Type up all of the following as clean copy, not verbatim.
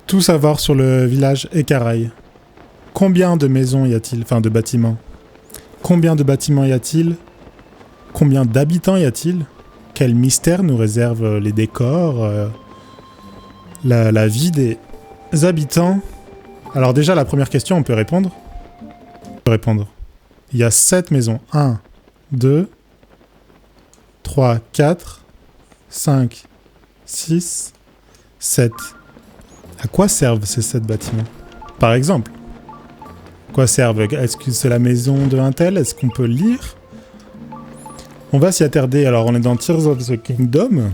Tout savoir sur le village Ekarai. Combien de maisons y a-t-il? Enfin, de bâtiments. Combien de bâtiments y a-t-il? Combien d'habitants y a-t-il? Quel mystère nous réservent les décors, la vie des habitants? Alors déjà, la première question, on peut répondre. Il y a 7 maisons. 1, 2, 3, 4, 5, 6, 7. À quoi servent ces 7 bâtiments? Par exemple, à quoi servent? Est-ce que c'est la maison de un tel? Est-ce qu'on peut le lire? On va s'y attarder. Alors, on est dans Tears of the Kingdom.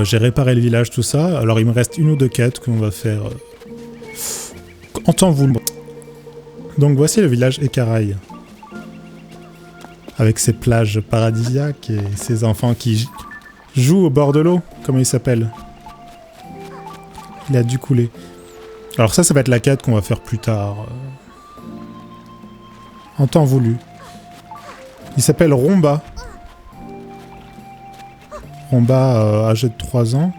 J'ai réparé le village, tout ça. Alors, il me reste 1 ou 2 quêtes qu'on va faire en temps voulu. Donc, voici le village Ekarai. Avec ses plages paradisiaques et ses enfants qui jouent au bord de l'eau. Comment il s'appelle? Il a dû couler. Alors ça va être la quête qu'on va faire plus tard. En temps voulu. Il s'appelle Romba. Romba, âgé de 3 ans.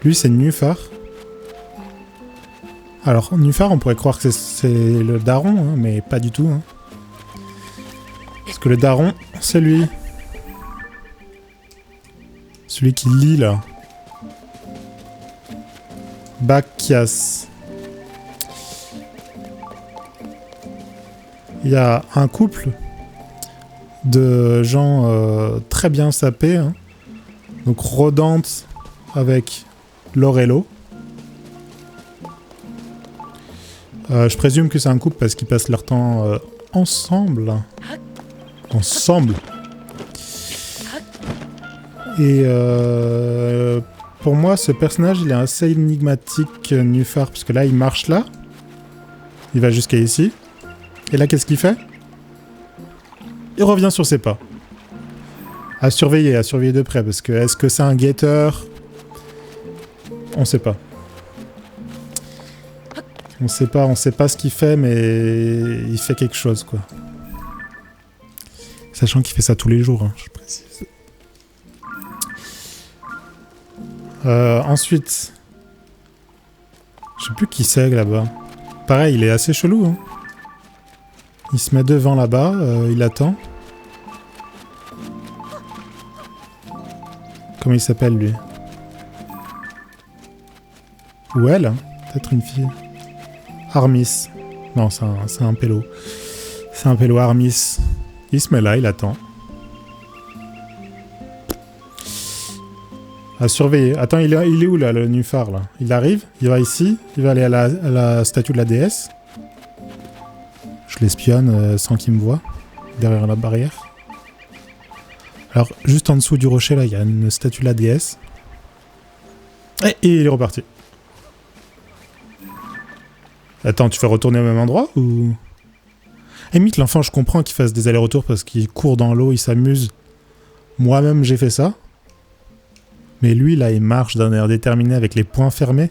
Lui, c'est Nufar. Alors, Nufar, on pourrait croire que c'est le daron, hein, mais pas du tout. Hein. Parce que le daron, c'est lui. Celui qui lit, là. Bakias. Il y a un couple de gens très bien sapés. Hein. Donc Rodante avec Laurello. Je présume que c'est un couple parce qu'ils passent leur temps ensemble. Ensemble. Et pour moi, ce personnage, il est assez énigmatique, Nufar, parce que là, il marche là. Il va jusqu'à ici. Et là, qu'est-ce qu'il fait? Il revient sur ses pas. À surveiller de près, parce que est-ce que c'est un guetteur? On sait pas. On sait pas ce qu'il fait, mais il fait quelque chose, quoi. Sachant qu'il fait ça tous les jours, hein, je précise. Ensuite, je sais plus qui c'est là-bas. Pareil, il est assez chelou. Hein. Il se met devant là-bas, il attend. Comment il s'appelle lui? Ou elle? Peut-être une fille. Armis. Non, c'est un pélo. C'est un pélo Armis. Il se met là, il attend. À surveiller. Attends, il est où là, le Nufar là? Il arrive, il va ici, il va aller à la statue de la déesse. Je l'espionne sans qu'il me voie, derrière la barrière. Alors, juste en dessous du rocher là, il y a une statue de la déesse. Et il est reparti. Attends, tu fais retourner au même endroit ou... Limite, l'enfant, je comprends qu'il fasse des allers-retours parce qu'il court dans l'eau, il s'amuse. Moi-même, j'ai fait ça. Mais lui, là, il marche d'un air déterminé avec les poings fermés.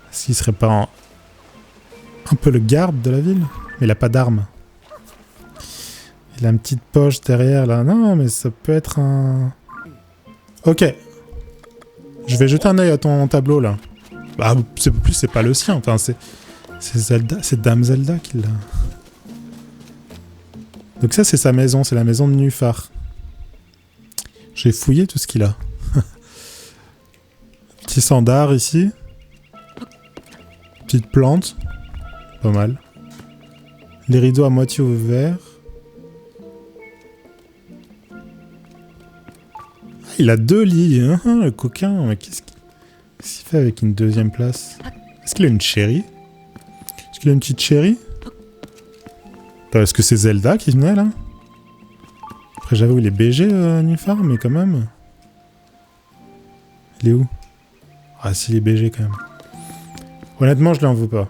S'il serait pas un peu le garde de la ville? Mais il a pas d'arme. Il a une petite poche derrière, là. Non, mais ça peut être un... Ok. Je vais jeter un œil à ton tableau, là. Bah, c'est pas le sien. Enfin, c'est Zelda, c'est Dame Zelda qui l'a. Donc ça, c'est sa maison. C'est la maison de Nufar. J'ai fouillé tout ce qu'il a. Petit sandar ici. Petite plante. Pas mal. Les rideaux à moitié ouverts. Ah, il a 2 lits. Hein, le coquin. Mais qu'est-ce qu'il fait avec une 2e place? Est-ce qu'il a une chérie? Est-ce qu'il a une petite chérie? Est-ce que c'est Zelda qui venait là? Après, j'avoue, il est BG, Nufar, mais quand même. Il est où? Ah, si, il est BG quand même. Honnêtement, je l'en veux pas.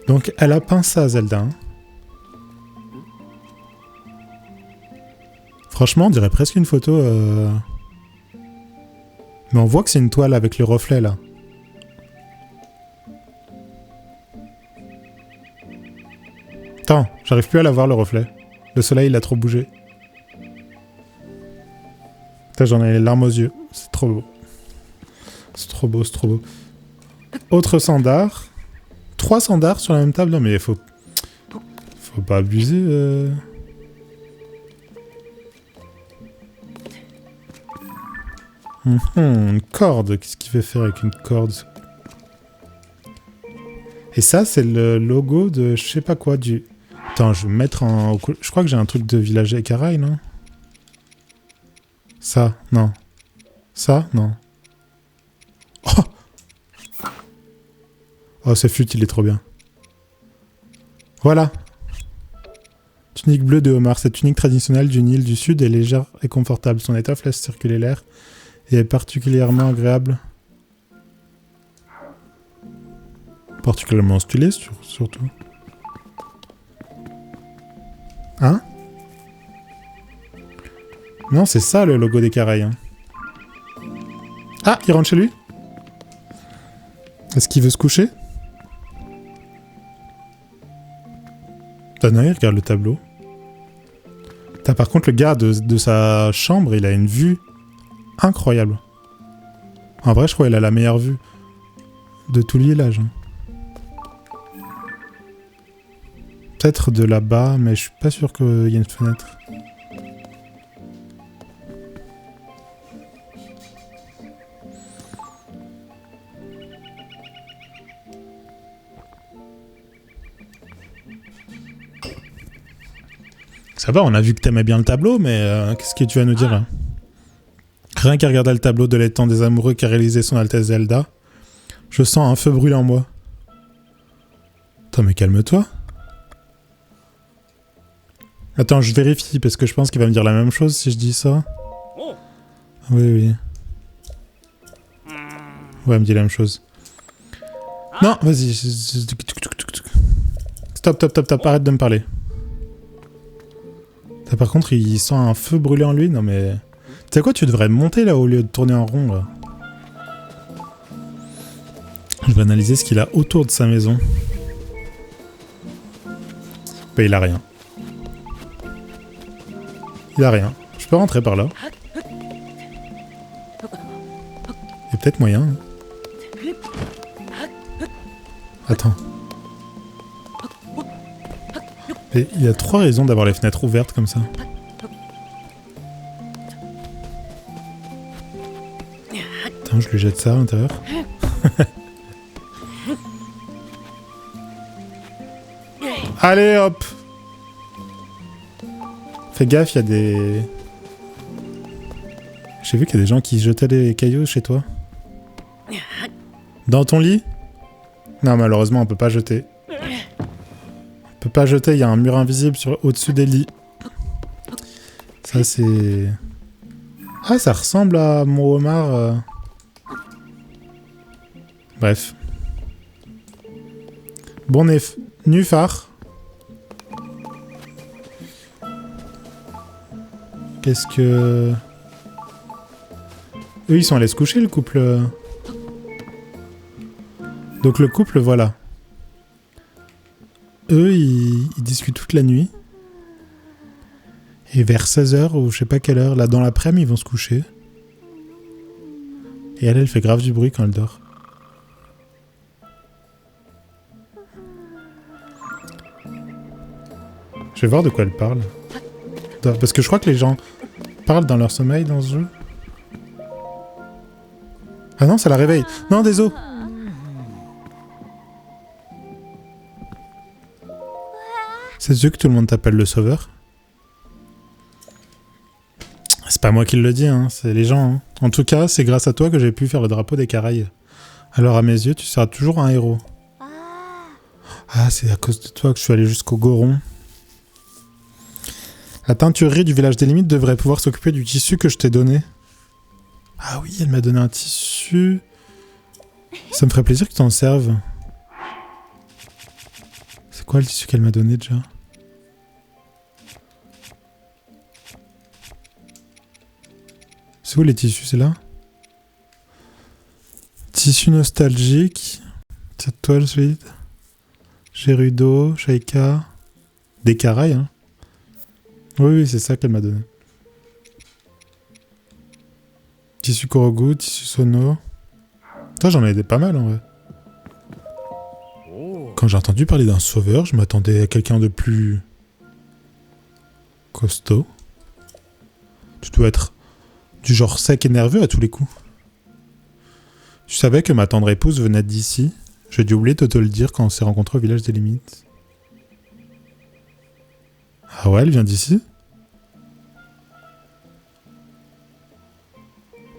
Donc, elle a peint ça, Zelda. Hein. Franchement, on dirait presque une photo. Mais on voit que c'est une toile avec le reflet là. Attends, j'arrive plus à la voir le reflet. Le soleil, il a trop bougé. Putain, j'en ai les larmes aux yeux. C'est trop beau. C'est trop beau, c'est trop beau. Autre sandar. 3 sandars sur la même table. Non mais faut pas abuser. Une corde. Qu'est-ce qu'il fait faire avec une corde? Et ça, c'est le logo de je sais pas quoi du... Attends, je vais me mettre en... Je crois que j'ai un truc de village des Caraïbes, non? Ça, non. Ça, non. Oh, oh ce fut, il est trop bien. Voilà. Tunique bleue de homard. Cette tunique traditionnelle du Nil du Sud est légère et confortable. Son étoffe laisse circuler l'air et est particulièrement agréable. Particulièrement stylé, surtout. Hein? Non, c'est ça le logo des Caraïbes. Hein. Ah, il rentre chez lui? Est-ce qu'il veut se coucher? Non, il regarde le tableau. T'as par contre le gars de sa chambre, il a une vue incroyable. En vrai, je crois qu'il a la meilleure vue de tout le village. Hein. Peut-être de là-bas, mais je suis pas sûr qu'il y ait une fenêtre. Ça va, on a vu que t'aimais bien le tableau, mais qu'est-ce que tu vas nous dire là? Rien qu'à regarder le tableau de l'étang des amoureux qu'a réalisé son Altesse Zelda, je sens un feu brûler en moi. Attends, mais calme-toi. Attends, je vérifie, parce que je pense qu'il va me dire la même chose si je dis ça. Oui, oui. Ouais, il me dit la même chose. Non, vas-y. Stop, arrête de me parler. Par contre, il sent un feu brûler en lui. Non mais... Tu sais quoi, tu devrais monter là au lieu de tourner en rond là. Je vais analyser ce qu'il a autour de sa maison. Bah il a rien. Il a rien. Je peux rentrer par là. Il y a peut-être moyen. Attends. Et il y a 3 raisons d'avoir les fenêtres ouvertes comme ça. Attends, je lui jette ça à l'intérieur. Allez, hop! Fais gaffe, il y a des... J'ai vu qu'il y a des gens qui jetaient des cailloux chez toi. Dans ton lit? Non, malheureusement, on peut pas jeter. On peut pas jeter, il y a un mur invisible au-dessus des lits. Ça, c'est... Ah, ça ressemble à mon homard. Bref. Bon, Nufar. Qu'est-ce que... Eux, ils sont allés se coucher, le couple. Donc le couple, voilà. Eux, ils discutent toute la nuit. Et vers 16h, ou je sais pas quelle heure, là, dans l'après-midi, ils vont se coucher. Et elle fait grave du bruit quand elle dort. Je vais voir de quoi elle parle. Parce que je crois que les gens parlent dans leur sommeil dans ce jeu. Ah non, ça la réveille. Non, désolé. C'est sûr que tout le monde t'appelle le sauveur. C'est pas moi qui le dis, hein, c'est les gens. Hein. En tout cas, c'est grâce à toi que j'ai pu faire le drapeau des Caraïbes. Alors à mes yeux, tu seras toujours un héros. Ah, c'est à cause de toi que je suis allé jusqu'au Goron. La teinturerie du village des limites devrait pouvoir s'occuper du tissu que je t'ai donné. Ah oui, elle m'a donné un tissu. Ça me ferait plaisir que tu t'en serves. C'est quoi le tissu qu'elle m'a donné déjà? C'est où les tissus? C'est là? Tissu nostalgique. Cette toile solide. Gerudo, Shaika. Des Caraïbes, hein. Oui, c'est ça qu'elle m'a donné. Tissu Korogu, tissu Sono. Toi, j'en ai aidé pas mal en vrai. Quand j'ai entendu parler d'un sauveur, je m'attendais à quelqu'un de plus costaud. Tu dois être du genre sec et nerveux à tous les coups. Je savais que ma tendre épouse venait d'ici. J'ai dû oublier de te le dire quand on s'est rencontrés au village des limites. Ah ouais, elle vient d'ici?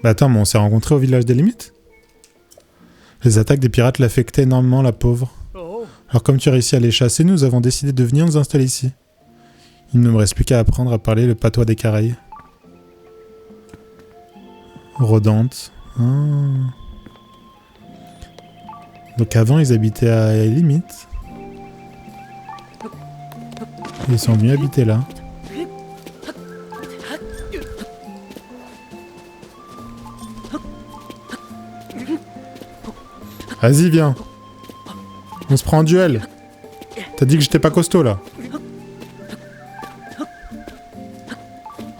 Bah attends, mais on s'est rencontrés au village des limites? Les attaques des pirates l'affectaient énormément, la pauvre. Alors comme tu as réussi à les chasser, nous avons décidé de venir nous installer ici. Il ne me reste plus qu'à apprendre à parler le patois des Caraïbes. Rodante. Ah. Donc avant, ils habitaient à la limite. Ils sont venus habiter là. Vas-y, viens. On se prend en duel. T'as dit que j'étais pas costaud, là.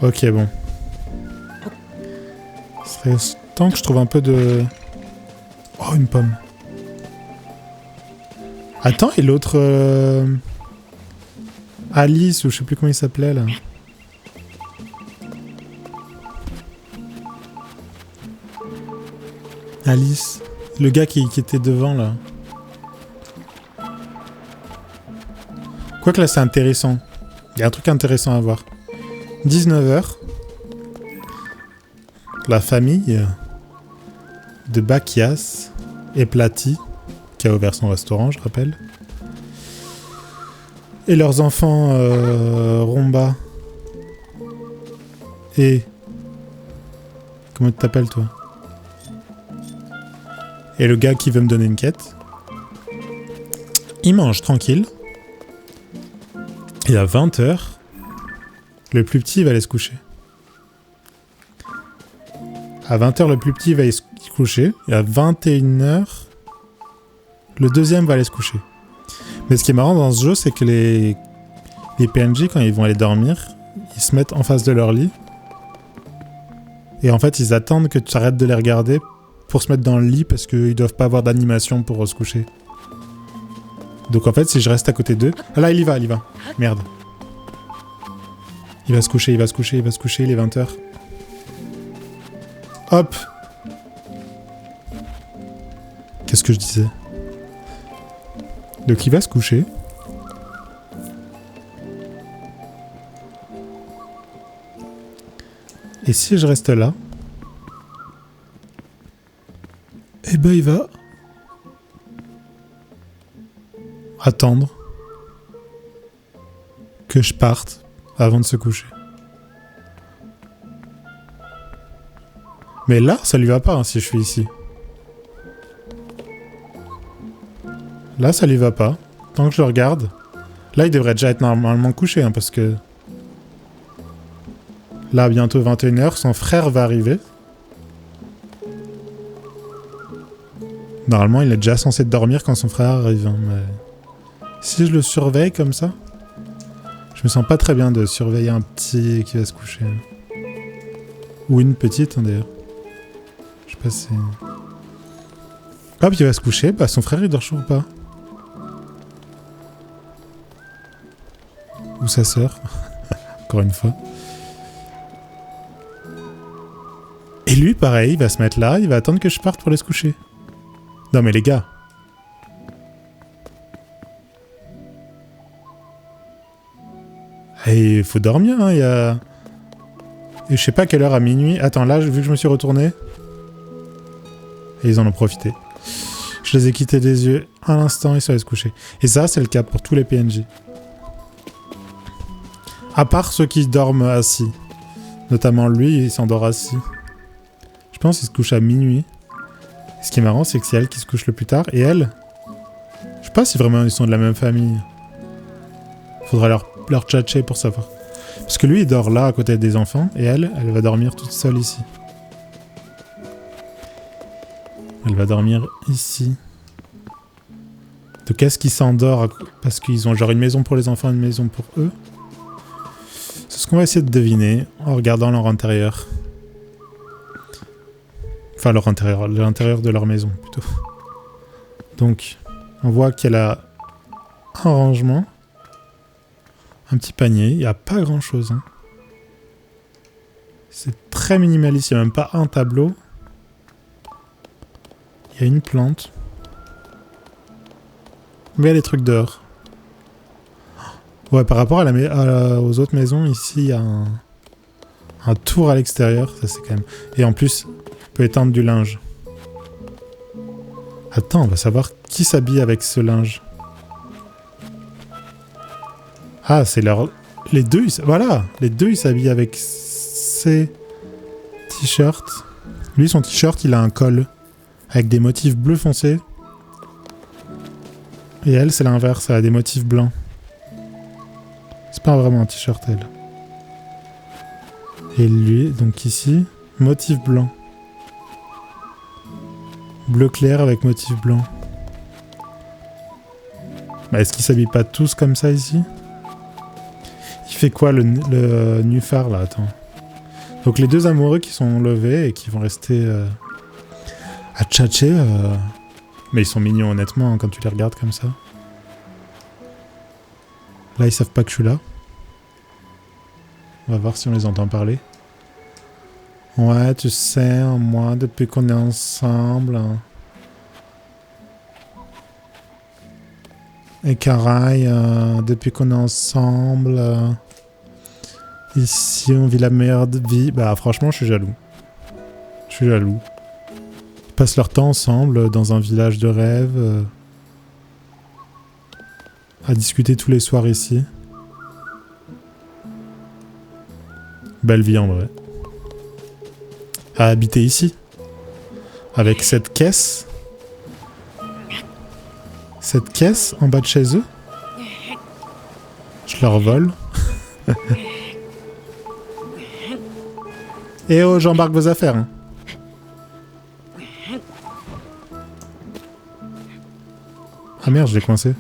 Ok, bon. Ce serait temps que je trouve un peu de... Oh, une pomme. Attends, et l'autre... Alice, ou je sais plus comment il s'appelait, là. Alice. Le gars qui était devant, là. Quoique là, c'est intéressant. Il y a un truc intéressant à voir. 19h. La famille de Bakias et Plati, qui a ouvert son restaurant, je rappelle. Et leurs enfants, Romba. Et... Comment tu t'appelles, toi? Et le gars qui veut me donner une quête. Il mange tranquille. Et à 20h, le plus petit va aller se coucher. À 20h, le plus petit va aller se coucher. Et à 21h, le deuxième va aller se coucher. Mais ce qui est marrant dans ce jeu, c'est que les PNJ, quand ils vont aller dormir, ils se mettent en face de leur lit. Et en fait, ils attendent que tu arrêtes de les regarder pour se mettre dans le lit parce qu'ils doivent pas avoir d'animation pour se coucher. Donc en fait, si je reste à côté d'eux... Ah là, il y va. Merde. Il va se coucher, il est 20h. Hop. Qu'est-ce que je disais? Donc il va se coucher. Et si je reste là... Eh ben il va... attendre que je parte avant de se coucher. Mais là, ça lui va pas hein, si je suis ici. Là, ça lui va pas. Tant que je le regarde. Là, il devrait déjà être normalement couché hein, parce que... Là, bientôt 21h, son frère va arriver. Normalement, il est déjà censé dormir quand son frère arrive. Hein, mais... Si je le surveille comme ça, je me sens pas très bien de surveiller un petit qui va se coucher. Ou une petite, hein, d'ailleurs. Je sais pas si... Hop, il va se coucher. Bah, son frère, il dort toujours pas. Ou sa sœur. Encore une fois. Et lui, pareil, il va se mettre là, il va attendre que je parte pour aller se coucher. Non mais les gars. Et il faut dormir, hein, il y a... Et je sais pas à quelle heure à minuit... Attends, là, vu que je me suis retourné... Et ils en ont profité. Je les ai quittés des yeux à l'instant, ils sont allés se coucher. Et ça, c'est le cas pour tous les PNJ. À part ceux qui dorment assis. Notamment lui, il s'endort assis. Je pense qu'il se couche à minuit. Ce qui est marrant, c'est que c'est elle qui se couche le plus tard. Et elle... Je sais pas si vraiment ils sont de la même famille. Faudra leur tchatcher pour savoir. Parce que lui, il dort là, à côté des enfants. Et elle va dormir toute seule ici. Elle va dormir ici. Donc est-ce qu'ils s'endorment parce qu'ils ont genre une maison pour les enfants et une maison pour eux? C'est ce qu'on va essayer de deviner en regardant leur intérieur. Enfin, leur intérieur, l'intérieur de leur maison, plutôt. Donc, on voit qu'elle a un rangement, un petit panier. Il n'y a pas grand-chose. Hein. C'est très minimaliste. Il n'y a même pas un tableau. Il y a une plante. Mais il y a des trucs dehors. Ouais, par rapport aux autres maisons, ici, il y a un tour à l'extérieur. Ça, c'est quand même... Et en plus, on peut étendre du linge. Attends, on va savoir qui s'habille avec ce linge. Ah, c'est leur... Les deux, voilà. Les deux, ils s'habillent avec ces t-shirts. Lui, son t-shirt, il a un col. Avec des motifs bleu foncé. Et elle, c'est l'inverse. Elle a des motifs blancs. C'est pas vraiment un t-shirt, elle. Et lui, donc ici, motif blanc. Bleu clair avec motif blanc. Bah, est-ce qu'ils s'habillent pas tous comme ça ici? Il fait quoi le nufar là? Attends. Donc les deux amoureux qui sont levés et qui vont rester à tchatcher. Mais ils sont mignons honnêtement hein, quand tu les regardes comme ça. Là ils savent pas que je suis là. On va voir si on les entend parler. Ouais, tu sais, moi, depuis qu'on est ensemble... Et Caraï, depuis qu'on est ensemble... ici, on vit la meilleure vie. Bah, franchement, je suis jaloux. Je suis jaloux. Ils passent leur temps ensemble, dans un village de rêve. À discuter tous les soirs ici. Belle vie en vrai. À habiter ici. Avec cette caisse. Cette caisse en bas de chez eux. Je leur vole. Et oh, j'embarque vos affaires. Hein. Ah merde, je l'ai coincé.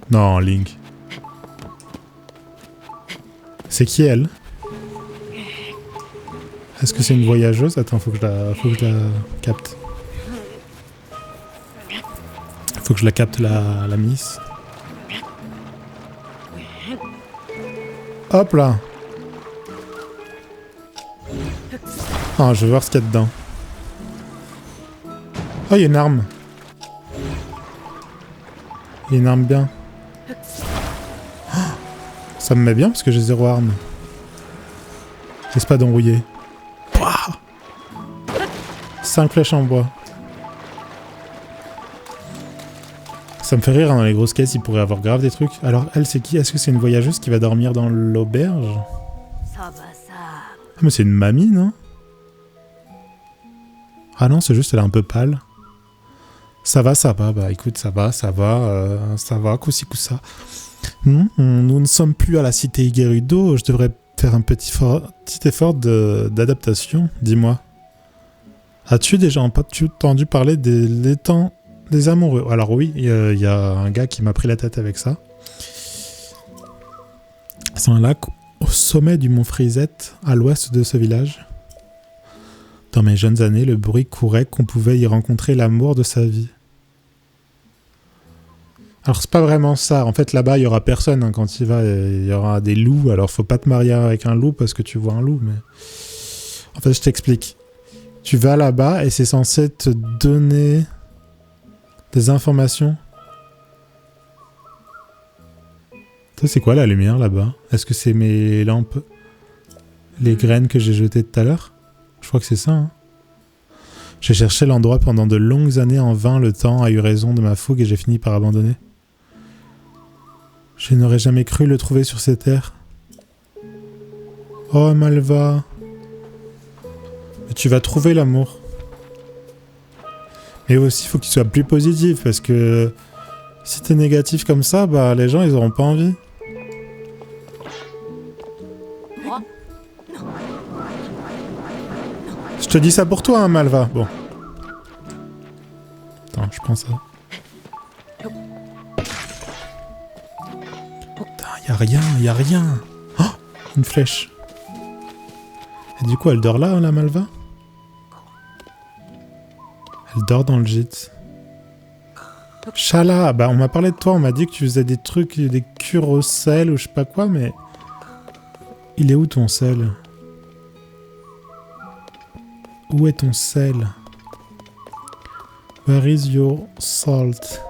Non, Link. C'est qui elle? Est-ce que c'est une voyageuse? Attends, faut que je la capte. Faut que je la capte, la miss. Hop là. Ah, je veux voir ce qu'il y a dedans. Oh, il y a une arme. Il y a une arme bien. Oh, ça me met bien parce que j'ai 0 arme. Espadon rouillé. 5 flèches en bois. Ça me fait rire, hein, dans les grosses caisses, il pourrait avoir grave des trucs. Alors, elle, c'est qui? Est-ce que c'est une voyageuse qui va dormir dans l'auberge? Ah, mais c'est une mamie, non? Ah non, c'est juste, elle est un peu pâle. Ça va, bah écoute, ça va, coussi coussa. Nous ne sommes plus à la cité Gerudo, je devrais faire un petit effort d'adaptation, dis-moi. As-tu déjà entendu parler l'étang des amoureux? Alors oui, il y a un gars qui m'a pris la tête avec ça. C'est un lac au sommet du mont Frisette, à l'ouest de ce village. Dans mes jeunes années, le bruit courait qu'on pouvait y rencontrer l'amour de sa vie. Alors c'est pas vraiment ça. En fait, là-bas, il y aura personne hein, quand il va. Il y aura des loups. Alors faut pas te marier avec un loup parce que tu vois un loup. Mais en fait, je t'explique. Tu vas là-bas et c'est censé te donner des informations. Ça, c'est quoi la lumière là-bas? Est-ce que c'est mes lampes? Les graines que j'ai jetées tout à l'heure? Je crois que c'est ça. Hein. J'ai cherché l'endroit pendant de longues années en vain. Le temps a eu raison de ma fougue et j'ai fini par abandonner. Je n'aurais jamais cru le trouver sur ces terres. Oh, Malva. Mais tu vas trouver l'amour. Mais aussi, il faut que tu sois plus positif, parce que si t'es négatif comme ça, bah les gens, ils auront pas envie. Je te dis ça pour toi, hein, Malva. Bon. Attends, je prends ça. Putain, y a rien. Oh, une flèche. Et du coup, elle dort là, la Malva? Elle dort dans le gîte. Chala, bah on m'a parlé de toi, on m'a dit que tu faisais des trucs, des cures au sel ou je sais pas quoi, mais... Il est où ton sel? Où est ton sel? Where is your salt?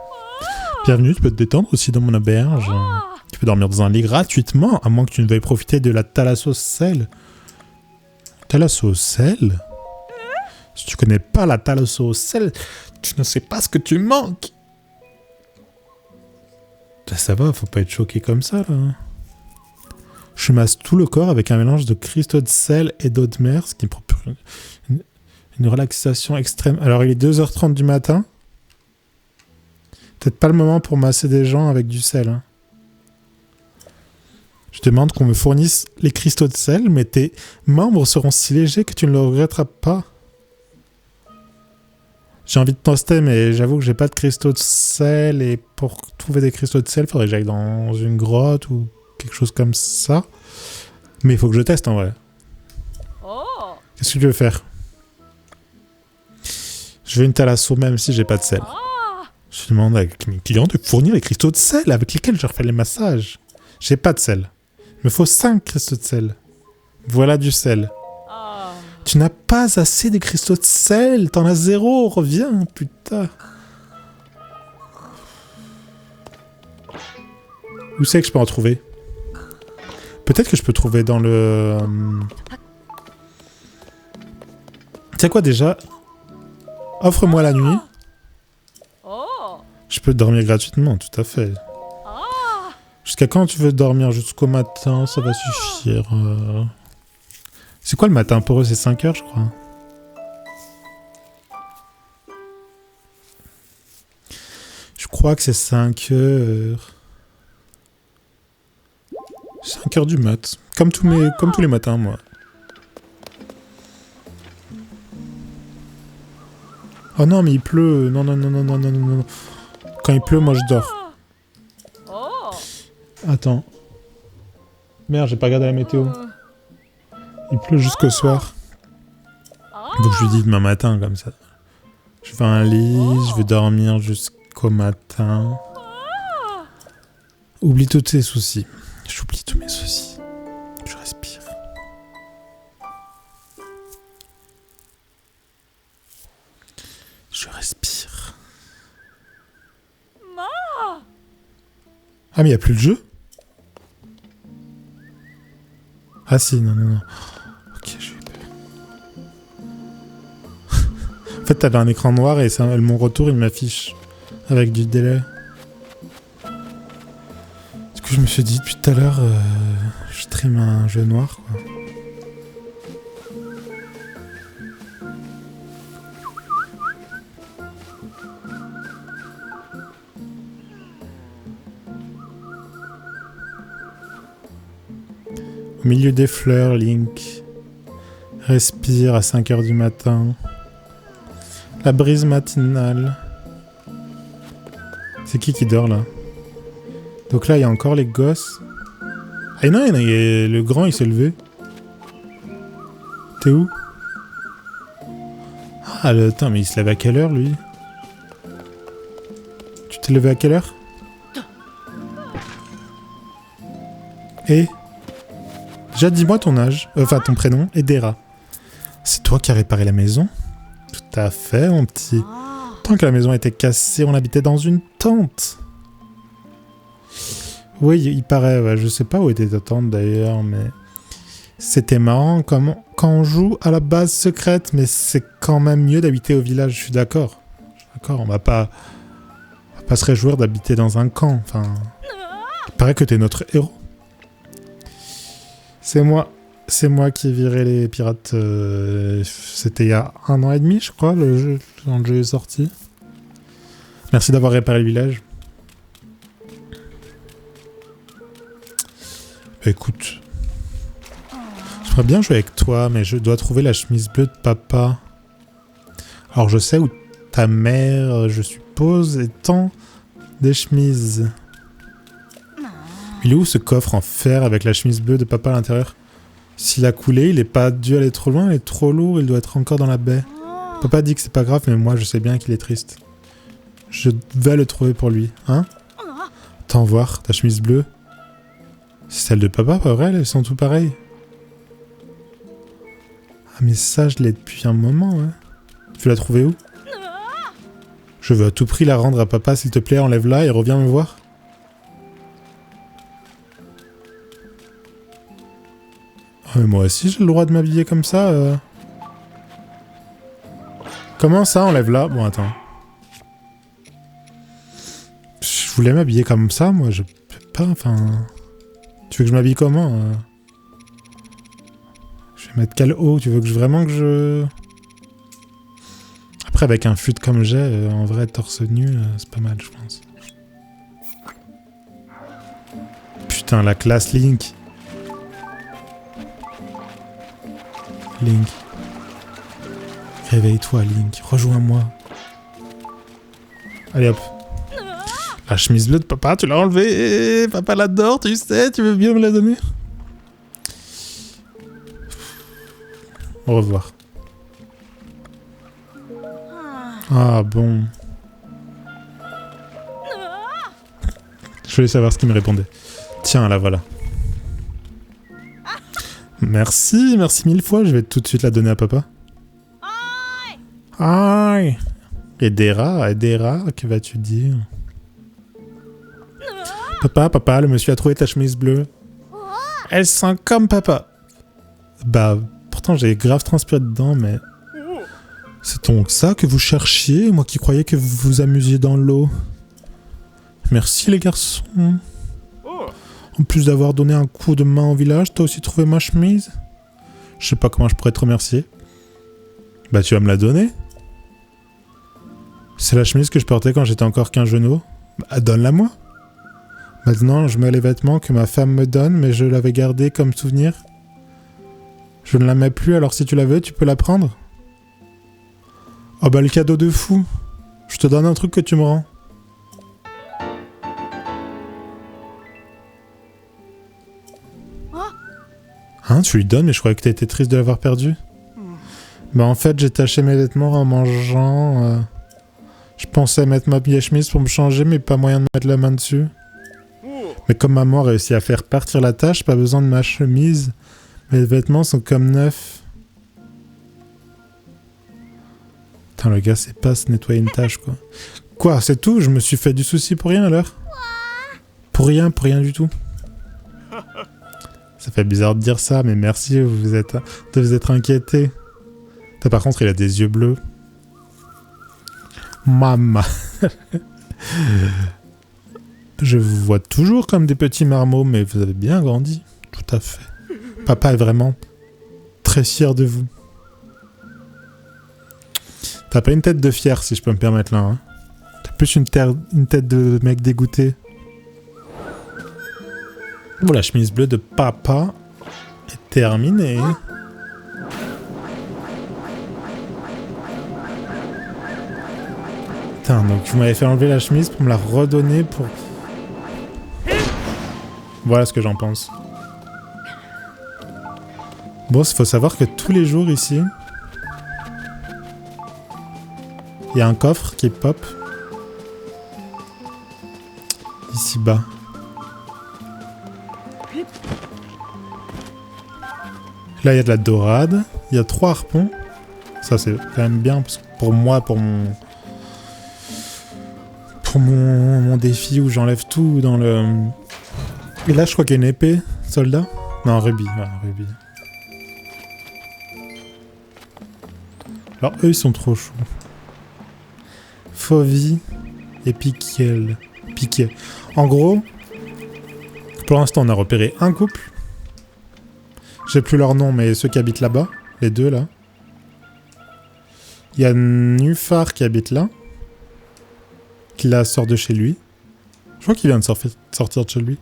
Bienvenue, tu peux te détendre aussi dans mon auberge. Tu peux dormir dans un lit gratuitement, à moins que tu ne veuilles profiter de la thalasso sel. Thalasso sel? Si tu connais pas la thalasso sel, tu ne sais pas ce que tu manques. Ça va, faut pas être choqué comme ça, là. Je masse tout le corps avec un mélange de cristaux de sel et d'eau de mer, ce qui me procure une relaxation extrême. Alors, il est 2h30 du matin. Peut-être pas le moment pour masser des gens avec du sel. Hein. Je demande qu'on me fournisse les cristaux de sel, mais tes membres seront si légers que tu ne le regretteras pas. J'ai envie de toaster, mais j'avoue que j'ai pas de cristaux de sel, et pour trouver des cristaux de sel, il faudrait que j'aille dans une grotte ou quelque chose comme ça. Mais il faut que je teste en vrai. Qu'est-ce que tu veux faire? Je veux une thalasso même si j'ai pas de sel. Je demande à mes clients de fournir les cristaux de sel avec lesquels je refais les massages. J'ai pas de sel. Il me faut 5 cristaux de sel. Voilà du sel. Tu n'as pas assez de cristaux de sel. T'en as 0. Reviens, putain. Où c'est que je peux en trouver? Peut-être que je peux trouver dans le... Tu sais quoi déjà? Offre-moi la nuit. Je peux dormir gratuitement, tout à fait. Jusqu'à quand tu veux dormir? Jusqu'au matin, ça va suffire. C'est quoi le matin pour eux? C'est 5 heures, je crois. Je crois que c'est 5 heures. 5 heures du mat. Comme tous les matins, moi. Oh non, mais il pleut. Non, non, non, non, non, non, non, non. Quand il pleut, moi, je dors. Attends. Merde, j'ai pas regardé la météo. Il pleut jusqu'au soir. Donc je lui dis demain matin, comme ça. Je vais à un lit, je vais dormir jusqu'au matin. Oublie tous tes soucis. J'oublie tous mes soucis. Je respire. Je respire. Ah mais il n'y a plus le jeu? Ah si, non, non, non. Ok, j'ai eu peur. En fait, t'avais un écran noir et ça, mon retour, il m'affiche avec du délai. Du coup, je me suis dit, depuis tout à l'heure, je stream un jeu noir, quoi. Au milieu des fleurs, Link respire à 5 heures du matin. La brise matinale. C'est qui dort là? Donc là, il y a encore les gosses. Ah non, le grand, il s'est levé. T'es où? Ah, attends, mais il se lève à quelle heure, lui? Tu t'es levé à quelle heure? Et déjà, dis-moi ton âge. Enfin, ton prénom. Edera. C'est toi qui as réparé la maison? Tout à fait, mon petit. Tant que la maison était cassée, on habitait dans une tente. Oui, il paraît. Ouais, je sais pas où était ta tente, d'ailleurs, mais... C'était marrant quand on joue à la base secrète, mais c'est quand même mieux d'habiter au village, je suis d'accord. D'accord, on va pas se réjouir d'habiter dans un camp. Enfin, il paraît que t'es notre héros. C'est moi qui ai viré les pirates. C'était il y a 1 an et demi, je crois, quand le jeu est sorti. Merci d'avoir réparé le village. Bah, écoute, j'aimerais bien jouer avec toi, mais je dois trouver la chemise bleue de papa. Alors je sais où ta mère, je suppose, étend des chemises. Il est où ce coffre en fer avec la chemise bleue de papa à l'intérieur? S'il a coulé, il est pas dû aller trop loin, il est trop lourd, il doit être encore dans la baie. Papa dit que c'est pas grave, mais moi je sais bien qu'il est triste. Je vais le trouver pour lui, hein? Attends voir, ta chemise bleue. C'est celle de papa, pas vrai? Elles sont tout pareilles. Ah mais ça, je l'ai depuis un moment, ouais. Tu l'as trouvé où? Je veux à tout prix la rendre à papa, s'il te plaît, enlève-la et reviens me voir. Oh, mais moi aussi j'ai le droit de m'habiller comme ça. Comment ça, enlève-la? Bon, attends. Je voulais m'habiller comme ça, moi, je peux pas, enfin... Tu veux que je m'habille comment Je vais mettre quel haut? Tu veux que vraiment que je... Après, avec un fut comme j'ai, en vrai, torse nu, c'est pas mal, je pense. Putain, la classe Link. Link. Réveille-toi, Link. Rejoins-moi. Allez, hop. La chemise bleue de papa, tu l'as enlevée. Papa l'adore, tu sais, tu veux bien me la donner? Au revoir. Ah bon. Je voulais savoir ce qu'il me répondait. Tiens, la voilà. Merci, merci mille fois. Je vais tout de suite la donner à papa. Aïe. Edera, que vas-tu dire? Papa, le monsieur a trouvé ta chemise bleue. Elle sent comme papa. Bah, pourtant j'ai grave transpiré dedans, mais... C'est donc ça que vous cherchiez, moi qui croyais que vous vous amusiez dans l'eau. Merci les garçons. En plus d'avoir donné un coup de main au village, t'as aussi trouvé ma chemise? Je sais pas comment je pourrais te remercier. Bah tu vas me la donner? C'est la chemise que je portais quand j'étais encore qu'un genou. Bah donne-la moi. Maintenant je mets les vêtements que ma femme me donne, mais je l'avais gardée comme souvenir. Je ne la mets plus, alors si tu la veux, tu peux la prendre. Oh bah le cadeau de fou. Je te donne un truc que tu me rends. Hein, tu lui donnes, mais je croyais que t'étais triste de l'avoir perdu. Bah en fait, j'ai taché mes vêtements en mangeant. Je pensais mettre ma vieille chemise pour me changer, mais pas moyen de mettre la main dessus. Mais comme maman a réussi à faire partir la tache, pas besoin de ma chemise. Mes vêtements sont comme neufs. Putain, le gars sait pas se nettoyer une tache, quoi. Quoi, c'est tout? Je me suis fait du souci pour rien, alors? Pour rien du tout. Ça fait bizarre de dire ça, mais merci de vous être inquiété. Par contre, il a des yeux bleus. Maman. Je vous vois toujours comme des petits marmots, mais vous avez bien grandi. Tout à fait. Papa est vraiment très fier de vous. T'as pas une tête de fier, si je peux me permettre là. Hein. T'as plus une tête de mec dégoûté. Bon, la chemise bleue de papa est terminée. Putain, donc vous m'avez fait enlever la chemise pour me la redonner pour... Voilà ce que j'en pense. Bon, il faut savoir que tous les jours ici, il y a un coffre qui pop. Ici bas. Là, il y a de la dorade. Il y a 3 harpons. Ça, c'est quand même bien, parce que pour moi, pour mon défi où j'enlève tout dans le... Et là, je crois qu'il y a une épée, soldat. Non, rubis. Ouais, rubis. Alors, eux, ils sont trop chauds. Fauvi et Piquel. Piquet. En gros, pour l'instant, on a repéré un couple. J'ai plus leur nom, mais ceux qui habitent là-bas. Les deux, là. Il y a Nufar qui habite là. Qui la sort de chez lui. Je crois qu'il vient de sortir de chez lui.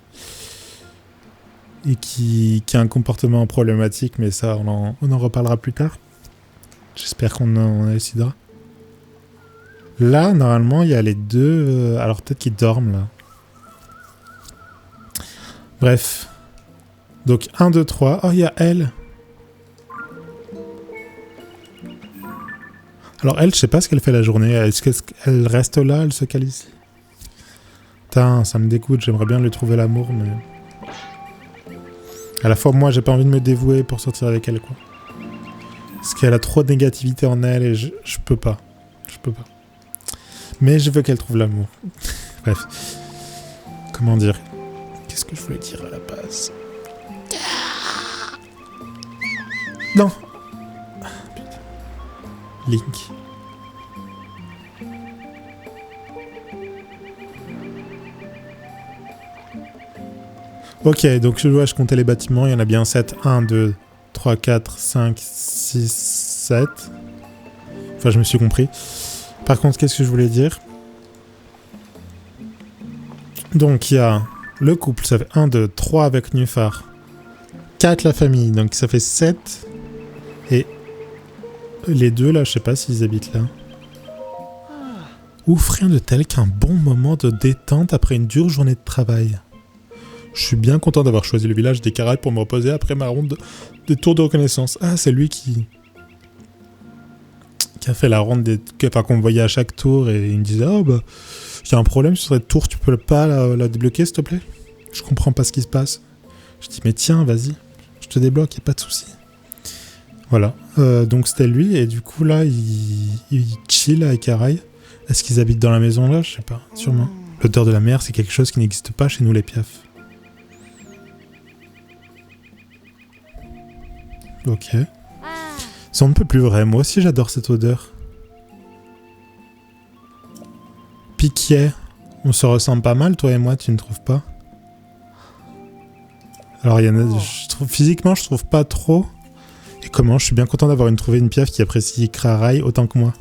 Et qui a un comportement problématique, mais ça, on en reparlera plus tard. J'espère qu'on en décidera. Là, normalement, il y a les deux... alors peut-être qu'ils dorment, là. Bref. Donc, 1, 2, 3. Oh, il y a elle. Alors elle, je sais pas ce qu'elle fait la journée. Est-ce qu'elle reste là, elle se cale ici? Putain, ça me dégoûte, j'aimerais bien lui trouver l'amour, mais... À la fois, moi, j'ai pas envie de me dévouer pour sortir avec elle, quoi. Parce qu'elle a trop de négativité en elle et je peux pas. Je peux pas. Mais je veux qu'elle trouve l'amour. Bref. Comment dire? Qu'est-ce que je voulais dire à la base? Non! Putain. Link. Ok, donc je comptais les bâtiments, il y en a bien 7. 1, 2, 3, 4, 5, 6, 7. Enfin, je me suis compris. Par contre, qu'est-ce que je voulais dire? Donc, il y a le couple, ça fait 1, 2, 3 avec Nufar. 4 la famille, donc ça fait 7. Et les deux, là, je sais pas s'ils habitent là. Ouf, rien de tel qu'un bon moment de détente après une dure journée de travail. Je suis bien content d'avoir choisi le village des Caraïbes pour me reposer après ma ronde de tours de reconnaissance. Ah, c'est lui qui a fait la ronde des... Enfin, qu'on me voyait à chaque tour et il me disait « Oh, bah, il y a un problème sur cette tour, tu peux pas la débloquer, s'il te plaît ?» Je comprends pas ce qui se passe. Je dis « Mais tiens, vas-y, je te débloque, y a pas de souci. » Voilà. Donc c'était lui et du coup, là, il chill avec Caraïbes. Est-ce qu'ils habitent dans la maison, là? Je sais pas, sûrement. L'odeur de la mer, c'est quelque chose qui n'existe pas chez nous, les piafs. Ok. Ça ne peut plus vrai. Moi aussi, j'adore cette odeur. Piquier. On se ressemble pas mal, toi et moi, tu ne trouves pas? Alors, il y en a... Physiquement, je trouve pas trop. Et comment? Je suis bien content d'avoir trouvé une piaf qui apprécie Krarai autant que moi.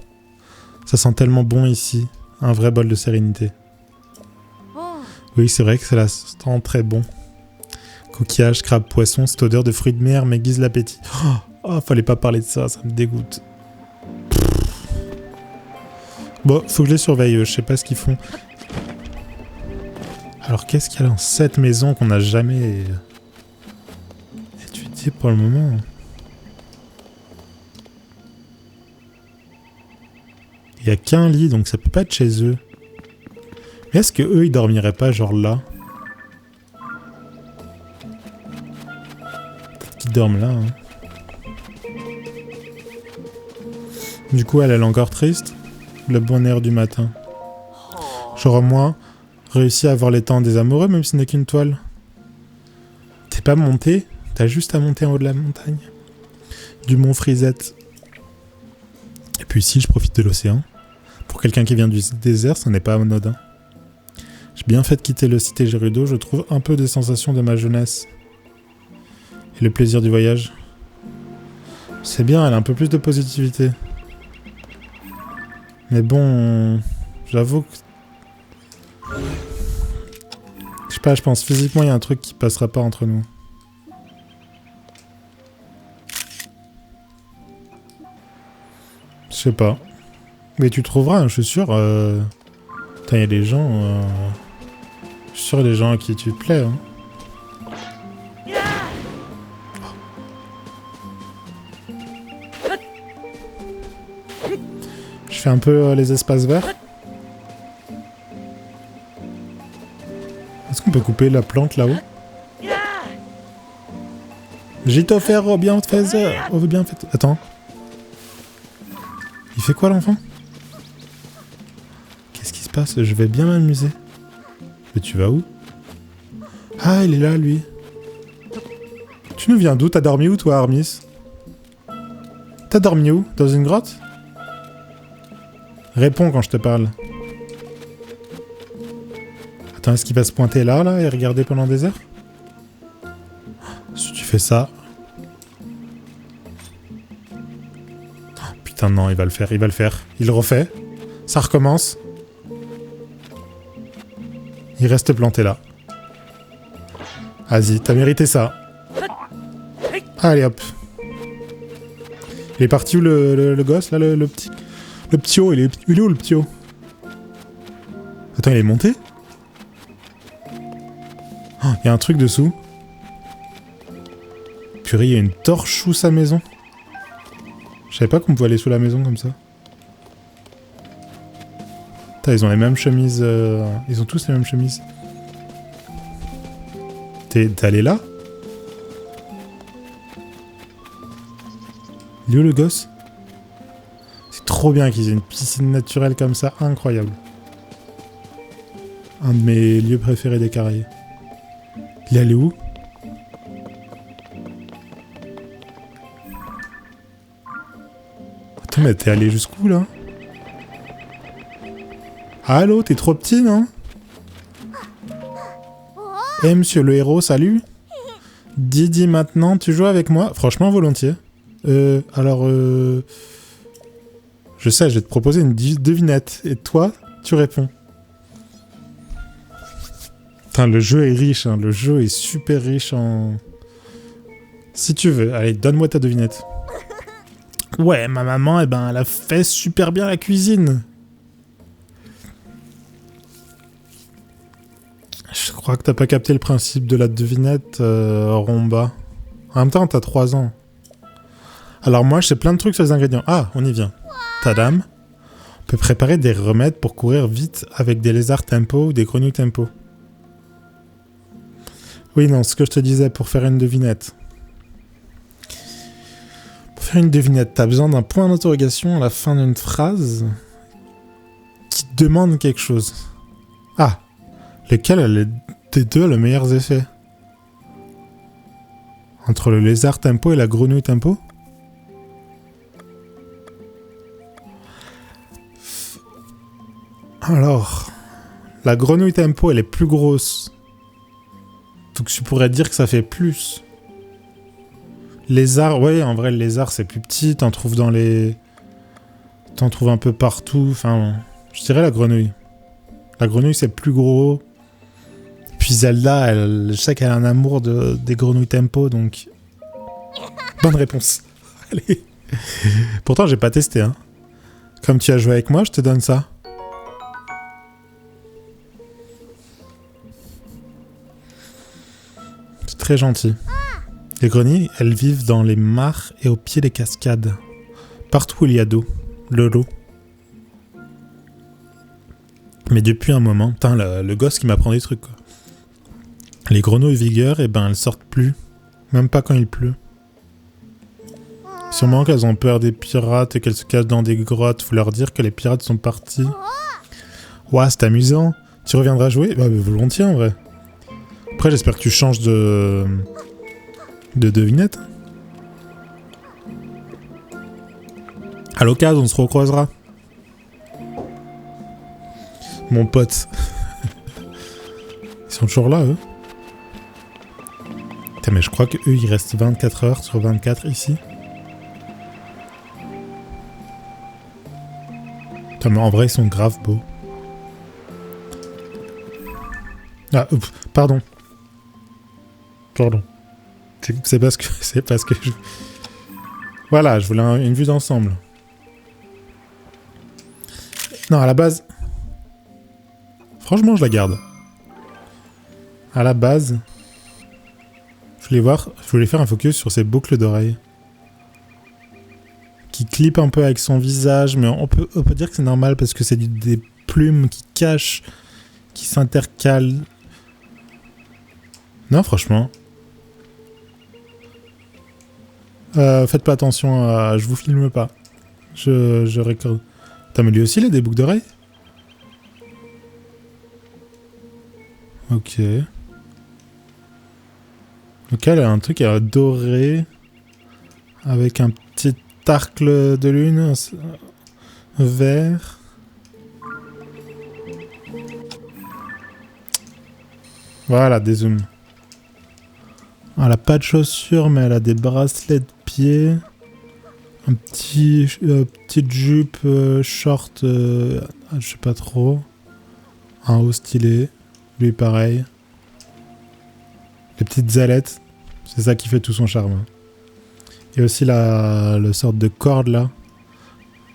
Ça sent tellement bon ici. Un vrai bol de sérénité. Oui, c'est vrai que ça sent très bon. Coquillage, crabe, poisson, cette odeur de fruits de mer m'aiguise l'appétit. Oh, fallait pas parler de ça, ça me dégoûte. Bon, faut que je les surveille, je sais pas ce qu'ils font. Alors, qu'est-ce qu'il y a dans cette maison qu'on n'a jamais étudié pour le moment? Il y a qu'un lit, donc ça peut pas être chez eux. Mais est-ce que eux, ils dormiraient pas genre là? Qui dorment là, hein. Du coup, elle est encore triste. Le bon air du matin. J'aurais moins réussi à avoir les temps des amoureux, même si ce n'est qu'une toile. T'es pas monté? T'as juste à monter en haut de la montagne. Du mont Frisette. Et puis ici, je profite de l'océan. Pour quelqu'un qui vient du désert, ce n'est pas anodin. J'ai bien fait de quitter le cité Gerudo, je trouve un peu des sensations de ma jeunesse. Et le plaisir du voyage. C'est bien, elle a un peu plus de positivité. Mais bon, j'avoue que... Je sais pas, je pense physiquement il y a un truc qui passera pas entre nous. Je sais pas. Mais tu trouveras, hein, je suis sûr. Putain, il y a des gens... Je suis sûr qu'il y a des gens à qui tu te plais. Hein. Je fais un peu les espaces verts. Est-ce qu'on peut couper la plante là-haut? J'ai offert au bien fait. Au bien fait. Attends. Il fait quoi l'enfant? Qu'est-ce qui se passe? Je vais bien m'amuser. Mais tu vas où? Ah, il est là, lui. Tu nous viens d'où? T'as dormi où, toi, Armis? T'as dormi où? Dans une grotte? Réponds quand je te parle. Attends, est-ce qu'il va se pointer là, et regarder pendant des heures? Si tu fais ça... Oh, putain, non, il va le faire, il va le faire. Il le refait. Ça recommence. Il reste planté là. Vas-y, t'as mérité ça. Allez, hop. Il est parti où le gosse, là, le petit... Le ptio, il est où le ptio? Attends, il est monté? Oh, il y a un truc dessous. Purée, il y a une torche sous sa maison. Je savais pas qu'on pouvait aller sous la maison comme ça. Putain, ils ont les mêmes chemises. Ils ont tous les mêmes chemises. T'es allé là? Il est où le gosse? C'est trop bien qu'ils aient une piscine naturelle comme ça, incroyable. Un de mes lieux préférés des Caraïbes. Il est allé où? Attends, mais t'es allé jusqu'où là? Allô, t'es trop petit, non? Eh, monsieur le héros, salut. Didi, maintenant, tu joues avec moi? Franchement, volontiers. Alors, je sais, je vais te proposer une devinette. Et toi, tu réponds. Putain, le jeu est riche, hein. Le jeu est super riche en... Si tu veux, allez, donne-moi ta devinette. Ouais, ma maman, eh ben, elle a fait super bien la cuisine. Je crois que t'as pas capté le principe de la devinette, Romba. En même temps, t'as 3 ans. Alors moi, je sais plein de trucs sur les ingrédients. Ah, on y vient. Tadam. On peut préparer des remèdes pour courir vite avec des lézards tempo ou des grenouilles tempo. Oui, non, ce que je te disais pour faire une devinette. Pour faire une devinette, t'as besoin d'un point d'interrogation à la fin d'une phrase qui demande quelque chose. Ah, lequel des deux a le meilleur effet? Entre le lézard tempo et la grenouille tempo? Alors, la grenouille tempo, elle est plus grosse. Donc tu pourrais dire que ça fait plus. Lézard, ouais, en vrai, le lézard, c'est plus petit. T'en trouves dans les... T'en trouves un peu partout. Enfin, je dirais la grenouille. La grenouille, c'est plus gros. Puis Zelda, je sais qu'elle a un amour des grenouilles tempo, donc... Bonne réponse. Allez. Pourtant, j'ai pas testé, hein. Comme tu as joué avec moi, je te donne ça. C'est très gentil. Les grenouilles, elles vivent dans les mares et au pied des cascades. Partout où il y a d'eau. L'eau. Mais depuis un moment... Putain, le gosse qui m'apprend des trucs, quoi. Les grenouilles vigueur, eh ben, elles sortent plus. Même pas quand il pleut. Sûrement qu'elles ont peur des pirates et qu'elles se cachent dans des grottes. Faut leur dire que les pirates sont partis. Ouah, c'est amusant. Tu reviendras jouer? Bah, volontiers, en vrai. Après, j'espère que tu changes de devinette. À l'occasion, on se recroisera. Mon pote. Ils sont toujours là, eux. Putain, mais je crois qu'eux, ils restent 24 heures sur 24 ici. Putain, mais en vrai, ils sont grave beaux. Ah, oups, pardon. Pardon. C'est parce que je... Voilà, je voulais une vue d'ensemble. Non, à la base... Franchement, je la garde. À la base... Je voulais faire un focus sur ses boucles d'oreilles. Qui clippent un peu avec son visage, mais on peut dire que c'est normal parce que c'est des plumes qui cachent, qui s'intercalent. Non, franchement... faites pas attention à... Je vous filme pas. Je récorde. T'as mais lui aussi, il a des boucles d'oreilles? Ok. Ok, elle a un truc doré. Avec un petit arc de lune. Vert. Voilà, dézoom. Elle a pas de chaussures, mais elle a des bracelets de pied. Un petite jupe short, je sais pas trop. Un haut stylé. Lui, pareil. Les petites ailettes. C'est ça qui fait tout son charme. Et aussi le sorte de corde, là.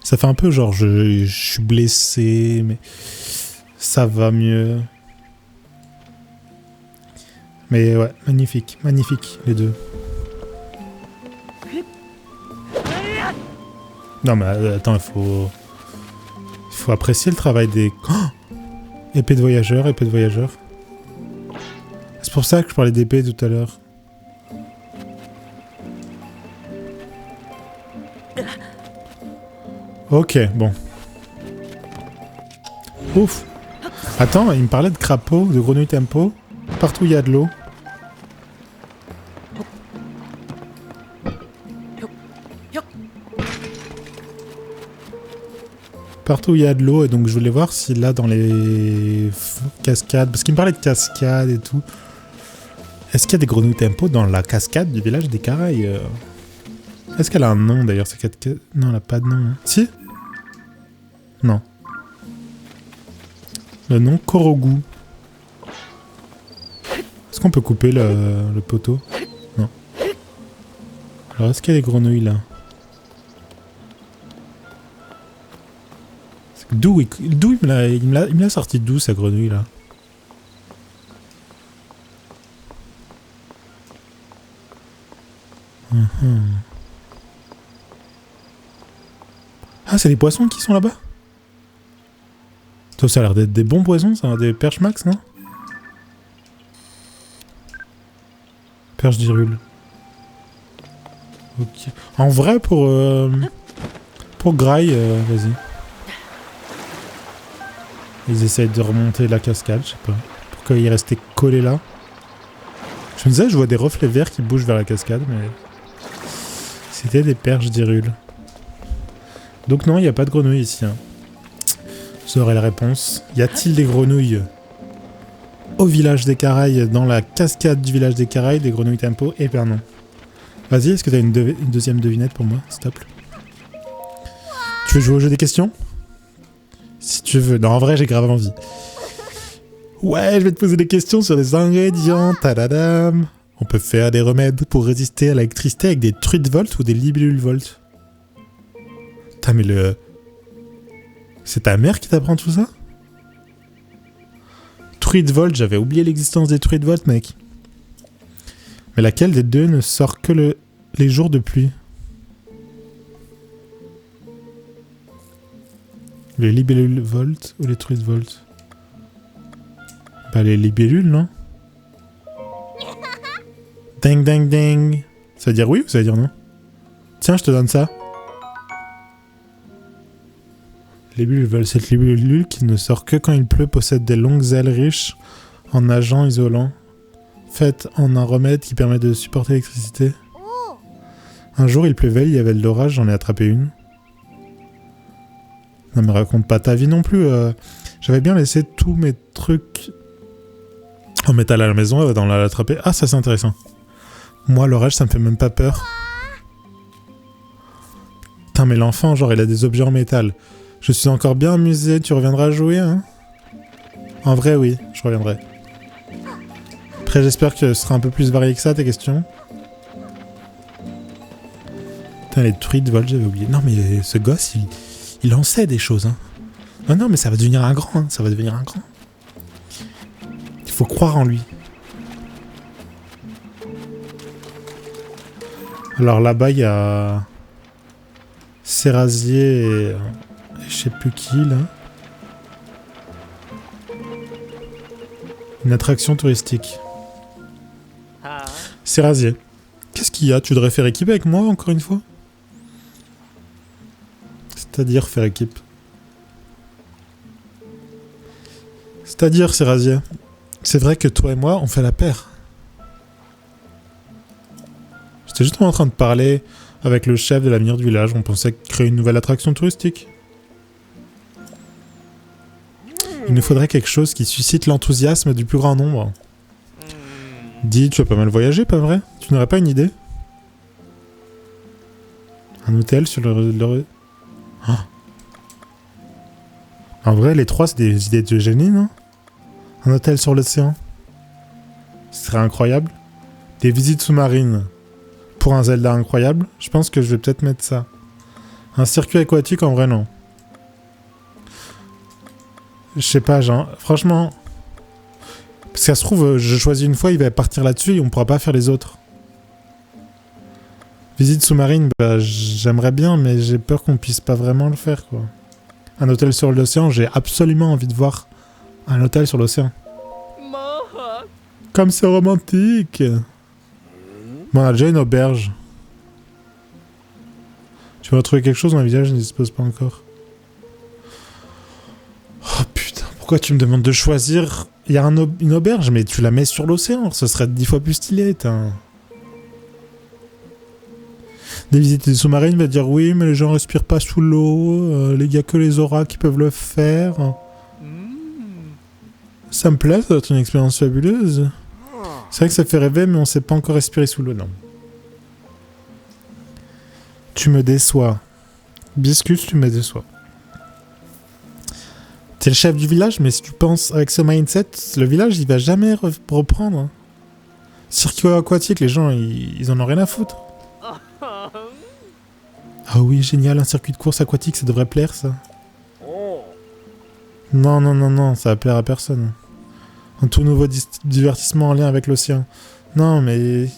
Ça fait un peu genre, je suis blessé, mais ça va mieux. Mais ouais, magnifique, les deux. Non mais attends, il faut faut apprécier le travail des... Oh, épée de voyageur, épée de voyageur. C'est pour ça que je parlais d'épée tout à l'heure. Ok, bon. Ouf. Attends, il me parlait de crapauds, de grenouilles tempo. Partout il y a de l'eau. Partout il y a de l'eau, et donc je voulais voir si là dans les cascades... Parce qu'il me parlait de cascades et tout. Est-ce qu'il y a des grenouilles tempo dans la cascade du village des Caraïbes? Est-ce qu'elle a un nom d'ailleurs, cette cascade? Non, elle a pas de nom. Hein. Si? Non. Le nom Korogu. Est-ce qu'on peut couper le poteau? Non. Alors est-ce qu'il y a des grenouilles là? D'où il me l'a sorti d'où sa grenouille là? Ah, c'est les poissons qui sont là-bas? Ça a l'air d'être des bons poissons, ça, des perches max, non? Perche d'Hyrule. Ok. En vrai, pour Grail, vas-y. Ils essayent de remonter la cascade, je sais pas. Pourquoi il est resté collé là? Je me disais, je vois des reflets verts qui bougent vers la cascade, mais... C'était des perches d'Hyrule. Donc non, il n'y a pas de grenouilles ici. Hein. Vous aurez la réponse. Y a-t-il des grenouilles au village des Caraïbes, dans la cascade du village des Caraïbes, des grenouilles tempo? Eh ben non. Vas-y, est-ce que t'as une deuxième devinette pour moi, s'il te plaît? Tu veux jouer au jeu des questions? Si tu veux. Non, en vrai, j'ai grave envie. Ouais, je vais te poser des questions sur des ingrédients. Tadadam. On peut faire des remèdes pour résister à l'électricité avec des truites volt ou des libellules volt. Putain, mais le... C'est ta mère qui t'apprend tout ça? Truite volt, j'avais oublié l'existence des truites volt, mec. Mais laquelle des deux ne sort que les jours de pluie? Les libellules volt ou les truites volt? Bah les libellules, non? Ding ding ding. Ça veut dire oui ou ça veut dire non? Tiens, je te donne ça. Libellule vol. Cette libellule qui ne sort que quand il pleut possède des longues ailes riches en agents isolants, faites en un remède qui permet de supporter l'électricité. Un jour il pleuvait, il y avait de l'orage, j'en ai attrapé une. Non mais raconte pas ta vie non plus. J'avais bien laissé tous mes trucs en métal à la maison, elle va dans l'attraper. Ah, ça c'est intéressant. Moi l'orage ça me fait même pas peur. Putain mais l'enfant genre il a des objets en métal. Je suis encore bien amusé, tu reviendras jouer, hein? En vrai, oui, je reviendrai. Après, j'espère que ce sera un peu plus varié que ça, tes questions. Putain, les truites volent, j'avais oublié. Non, mais ce gosse, il en sait des choses, hein. Non, non, mais ça va devenir un grand, hein. Ça va devenir un grand. Il faut croire en lui. Alors là-bas, il y a... Cérasier et... Je sais plus qui, là. Une attraction touristique. Cérasier. Qu'est-ce qu'il y a? Tu devrais faire équipe avec moi, encore une fois? C'est-à-dire faire équipe. C'est-à-dire, Cérasier. C'est vrai que toi et moi, on fait la paire. J'étais justement en train de parler avec le chef de l'avenir du village. On pensait créer une nouvelle attraction touristique. Il nous faudrait quelque chose qui suscite l'enthousiasme du plus grand nombre. Dis, tu as pas mal voyagé, pas vrai? Tu n'aurais pas une idée? Un hôtel sur le... Oh. En vrai, les trois, c'est des idées de génie, non? Un hôtel sur l'océan. Ce serait incroyable. Des visites sous-marines. Pour un Zelda incroyable, je pense que je vais peut-être mettre ça. Un circuit aquatique, en vrai, non. Je sais pas, genre, franchement... Parce que ça se trouve, je choisis une fois, il va partir là-dessus et on pourra pas faire les autres. Visite sous-marine, bah, j'aimerais bien, mais j'ai peur qu'on puisse pas vraiment le faire, quoi. Un hôtel sur l'océan, j'ai absolument envie de voir un hôtel sur l'océan. Comme c'est romantique. Bon, on a déjà une auberge. Tu vas retrouver quelque chose dans le village, je ne dispose pas encore. Oh putain, pourquoi tu me demandes de choisir? Il y a une auberge, mais tu la mets sur l'océan, ce serait 10 fois plus stylé. Des visites des sous-marines va dire oui, mais les gens respirent pas sous l'eau, il y a que les auras qui peuvent le faire. Ça me plaît, ça doit être une expérience fabuleuse. C'est vrai que ça fait rêver, mais on sait pas encore respirer sous l'eau, non. Tu me déçois. Biscuit, tu me déçois. T'es le chef du village, mais si tu penses avec ce mindset, le village, il va jamais reprendre. Circuit aquatique, les gens, ils en ont rien à foutre. Ah oui, génial, un circuit de course aquatique, ça devrait plaire, ça. Non, non, non, non, ça va plaire à personne. Un tout nouveau divertissement en lien avec l'océan. Non, mais...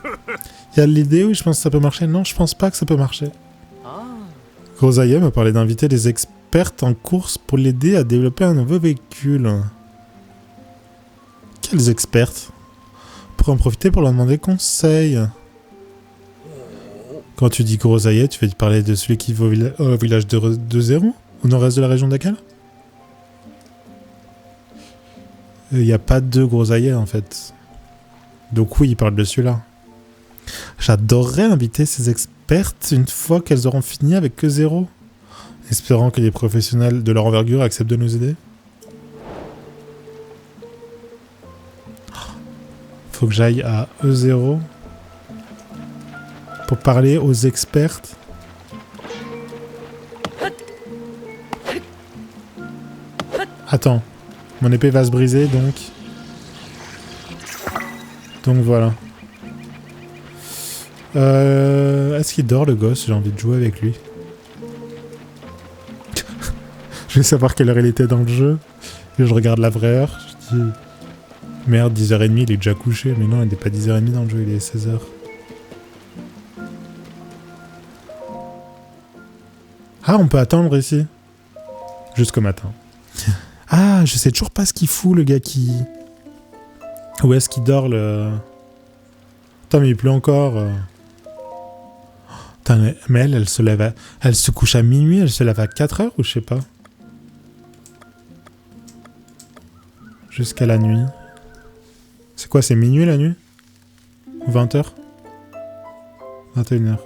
Il y a l'idée, oui, je pense que ça peut marcher. Non, je pense pas que ça peut marcher. Grosaillet m'a parlé d'inviter des expertes en course pour l'aider à développer un nouveau véhicule. Quelles expertes? Pour en profiter pour leur demander conseil. Quand tu dis Grosaillet, tu veux parler de celui qui va au village de Zéro, au nord-est de la région d'Akal? Il n'y a pas de Grosaillet en fait. Donc oui, il parle de celui-là. J'adorerais inviter ces expertes une fois qu'elles auront fini avec que Zéro, espérant que les professionnels de leur envergure acceptent de nous aider. Faut que j'aille à E0 pour parler aux expertes. Attends, mon épée va se briser donc. Donc voilà. Est-ce qu'il dort le gosse? J'ai envie de jouer avec lui. Je veux savoir quelle heure il était dans le jeu. Et je regarde la vraie heure. Je dis... Merde, 10h30, il est déjà couché. Mais non, il n'est pas 10h30 dans le jeu, il est 16h. Ah, on peut attendre ici. Jusqu'au matin. Ah, je sais toujours pas ce qu'il fout, le gars qui... Où est-ce qu'il dort, le... Attends, mais il pleut encore. Putain, mais elle se lève à... Elle se couche à minuit, elle se lève à 4h ou je sais pas. Jusqu'à la nuit. C'est quoi, c'est minuit la nuit? Ou 20h? 21h.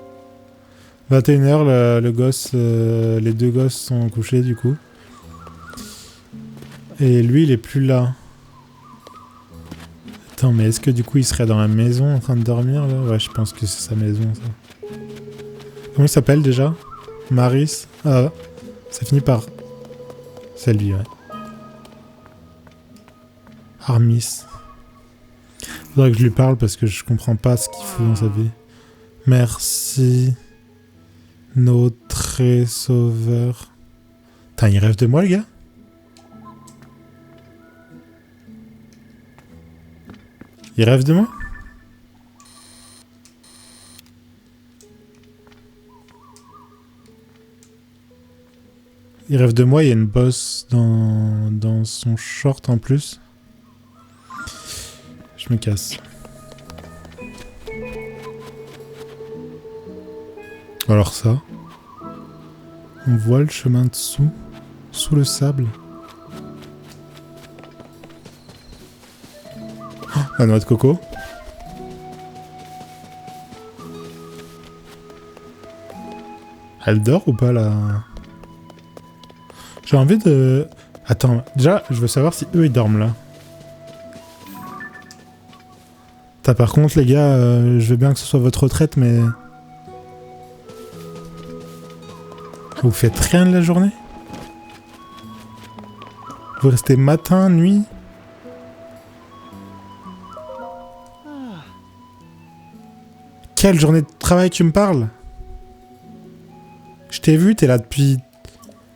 21h, le gosse... les deux gosses sont couchés du coup. Et lui, il est plus là. Attends, mais est-ce que du coup, il serait dans la maison en train de dormir là? Ouais, je pense que c'est sa maison ça. Comment il s'appelle déjà? Maris? Ah, ça finit par... C'est lui, ouais. Armis. Faudrait que je lui parle parce que je comprends pas ce qu'il fout dans sa vie. Merci. Notre sauveur. Putain, il rêve de moi, le gars? Il rêve de moi? Il rêve de moi, il y a une bosse dans son short en plus. Je me casse. Alors ça. On voit le chemin dessous, sous le sable. Oh, la noix de coco. Elle dort ou pas là? J'ai envie de... Attends, déjà, je veux savoir si eux ils dorment là. Par contre, les gars, je veux bien que ce soit votre retraite, mais... Vous faites rien de la journée? Vous restez matin, nuit? Quelle journée de travail tu me parles? Je t'ai vu, t'es là depuis...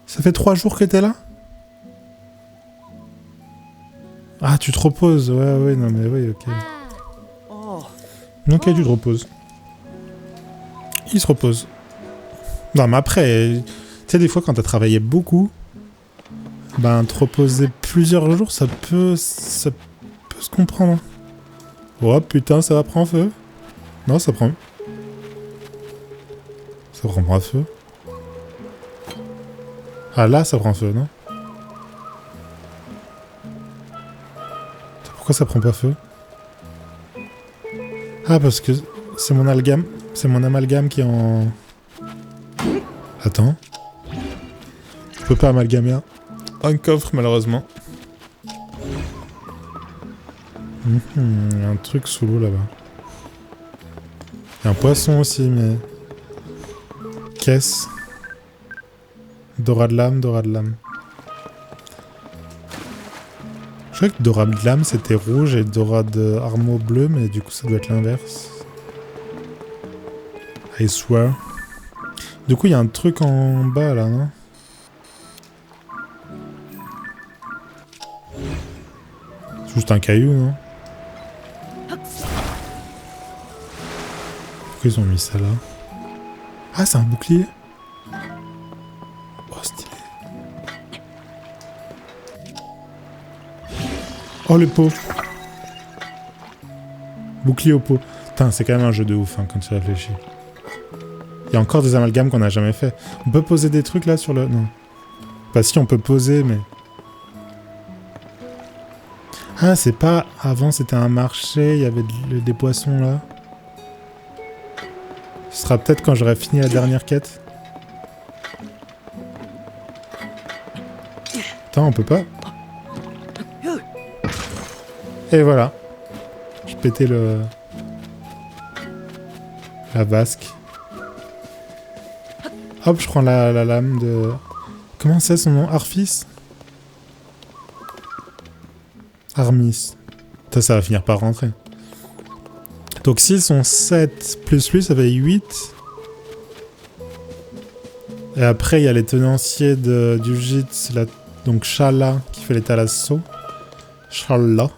Ça fait 3 jours que t'es là? Ah, tu te reposes. Ouais, ouais, non mais oui, ok. Ok, tu te reposes. Il se repose. Non, mais après, sais, des fois, quand t'as travaillé beaucoup, ben, te reposer plusieurs jours, ça peut se comprendre. Oh putain, ça va prendre feu. Non, ça prend... Ça prend pas feu. Ah là, ça prend feu, non? Pourquoi ça prend pas feu? Ah, parce que c'est mon amalgame. C'est mon amalgame qui est en... Attends. Je peux pas amalgamer un coffre, malheureusement. Il y a un truc sous l'eau, là-bas. Il y a un poisson aussi, mais... Qu'est-ce? Dora de lame, Dora de lame. Je croyais que Dora de lame, c'était rouge et Dora de armeau bleu, mais du coup, ça doit être l'inverse. I swear. Du coup, il y a un truc en bas, là, non? C'est juste un caillou, non? Pourquoi ils ont mis ça là? Ah, c'est un bouclier? Oh, stylé. Oh, le pot. Bouclier au pot. Putain, c'est quand même un jeu de ouf, hein, quand tu réfléchis. Il y a encore des amalgames qu'on n'a jamais fait. On peut poser des trucs là sur le... Non. Bah si, on peut poser, mais... Ah, c'est pas... Avant, c'était un marché, il y avait des poissons là. Ce sera peut-être quand j'aurai fini la dernière quête. Attends, on peut pas. Et voilà. Je pétais le... La vasque. Hop, je prends la lame de... Comment c'est son nom? Arfis? Armis. Ça va finir par rentrer. Donc s'ils sont 7 plus lui, ça fait 8. Et après, il y a les tenanciers du gîte, donc Shala, qui fait les Thalasso. Shala.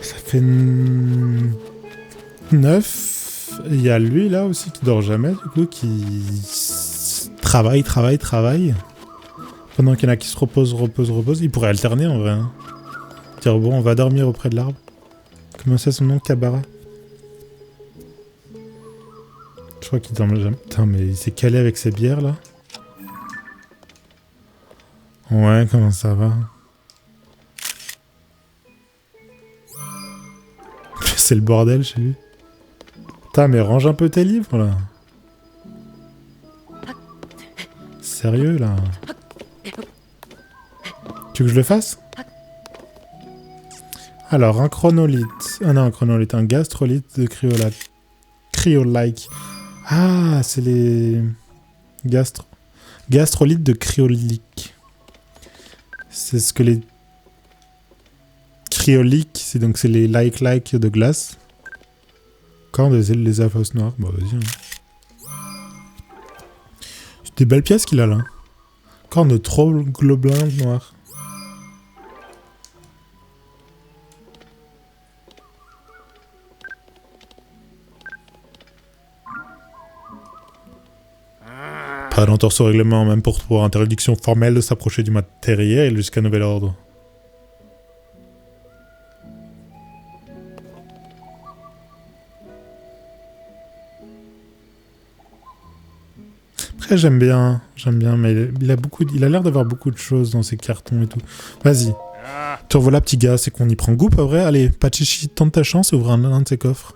Ça fait 9. Il y a lui, là, aussi, qui dort jamais, du coup, qui travaille. Pendant qu'il y en a qui se reposent. Il pourrait alterner, en vrai. Hein. Dire, bon, on va dormir auprès de l'arbre. Comment c'est son nom, Kabara? Je crois qu'il dorme jamais. Putain, mais il s'est calé avec ses bières, là. Ouais, comment ça va? C'est le bordel chez lui. Putain, mais range un peu tes livres, là. Sérieux, là? Tu veux que je le fasse? Alors, un chronolithe. Ah non, un chronolithe. Un gastrolithe de cryolike. Ah, c'est les... Gastrolithe de cryolique. C'est ce que les... Cryoliques, c'est donc c'est les like de glace. Corne les afos noirs. Bah vas-y. Hein. C'est des belles pièces qu'il a là. Corne de troll globelin noir. Pas d'entorse au règlement, même pour interdiction formelle de s'approcher du matériel jusqu'à nouvel ordre. Après, j'aime bien, mais il a l'air d'avoir beaucoup de choses dans ses cartons et tout. Vas-y. Te revoilà, petit gars, c'est qu'on y prend goût, pas vrai? Allez, Pachichi, tente ta chance et ouvre un de ses coffres.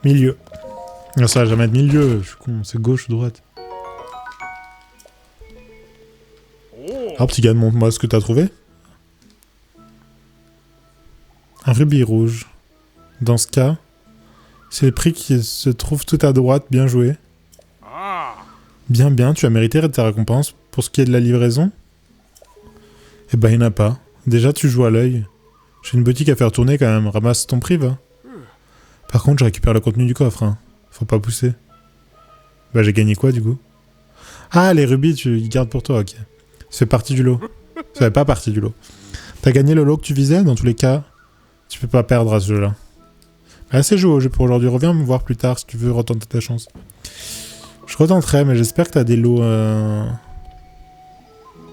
Milieu. Non, ça va jamais être milieu, je suis con, c'est gauche ou droite. Alors, petit gars, montre-moi ce que t'as trouvé. Un rubis rouge. Dans ce cas, c'est le prix qui se trouve tout à droite, bien joué. Bien, tu as mérité ta récompense. Pour ce qui est de la livraison, eh ben, il n'y en a pas. Déjà, tu joues à l'œil. J'ai une boutique à faire tourner quand même, ramasse ton prix, va. Par contre, je récupère le contenu du coffre, hein. Faut pas pousser. Bah, j'ai gagné quoi, du coup? Ah, les rubis, tu les gardes pour toi, ok. Ça fait partie du lot. Ça fait pas partie du lot. T'as gagné le lot que tu visais, dans tous les cas, tu peux pas perdre à ce jeu-là. Assez joué au jeu pour aujourd'hui. Reviens me voir plus tard si tu veux retenter ta chance. Je retenterai, mais j'espère que t'as des lots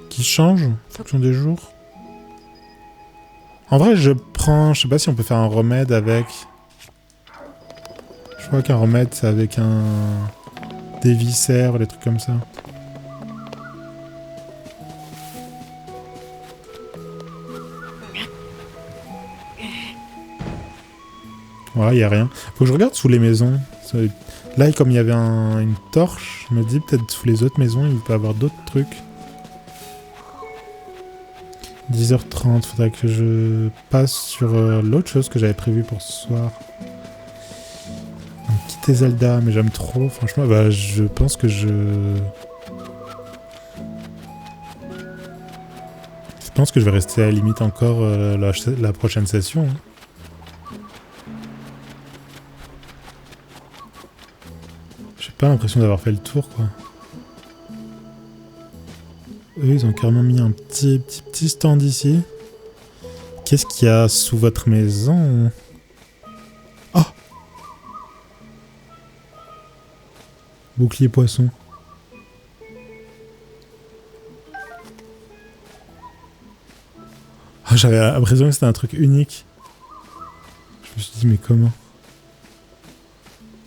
qui changent en fonction des jours. En vrai, je prends... Je sais pas si on peut faire un remède avec... Je crois qu'un remède, c'est avec des viscères, des trucs comme ça. Ouais, y a rien. Faut que je regarde sous les maisons. Là, comme il y avait une torche, je me dis peut-être sous les autres maisons, il peut y avoir d'autres trucs. 10h30, faudrait que je passe sur l'autre chose que j'avais prévu pour ce soir. Quitter Zelda, mais j'aime trop. Franchement, bah, je pense que je pense que je vais rester à la limite encore la prochaine session. Hein. J'ai pas l'impression d'avoir fait le tour, quoi. Eux, ils ont carrément mis un petit stand ici. Qu'est-ce qu'il y a sous votre maison? Oh! Bouclier poisson. Oh, j'avais l'impression que c'était un truc unique. Je me suis dit, mais comment?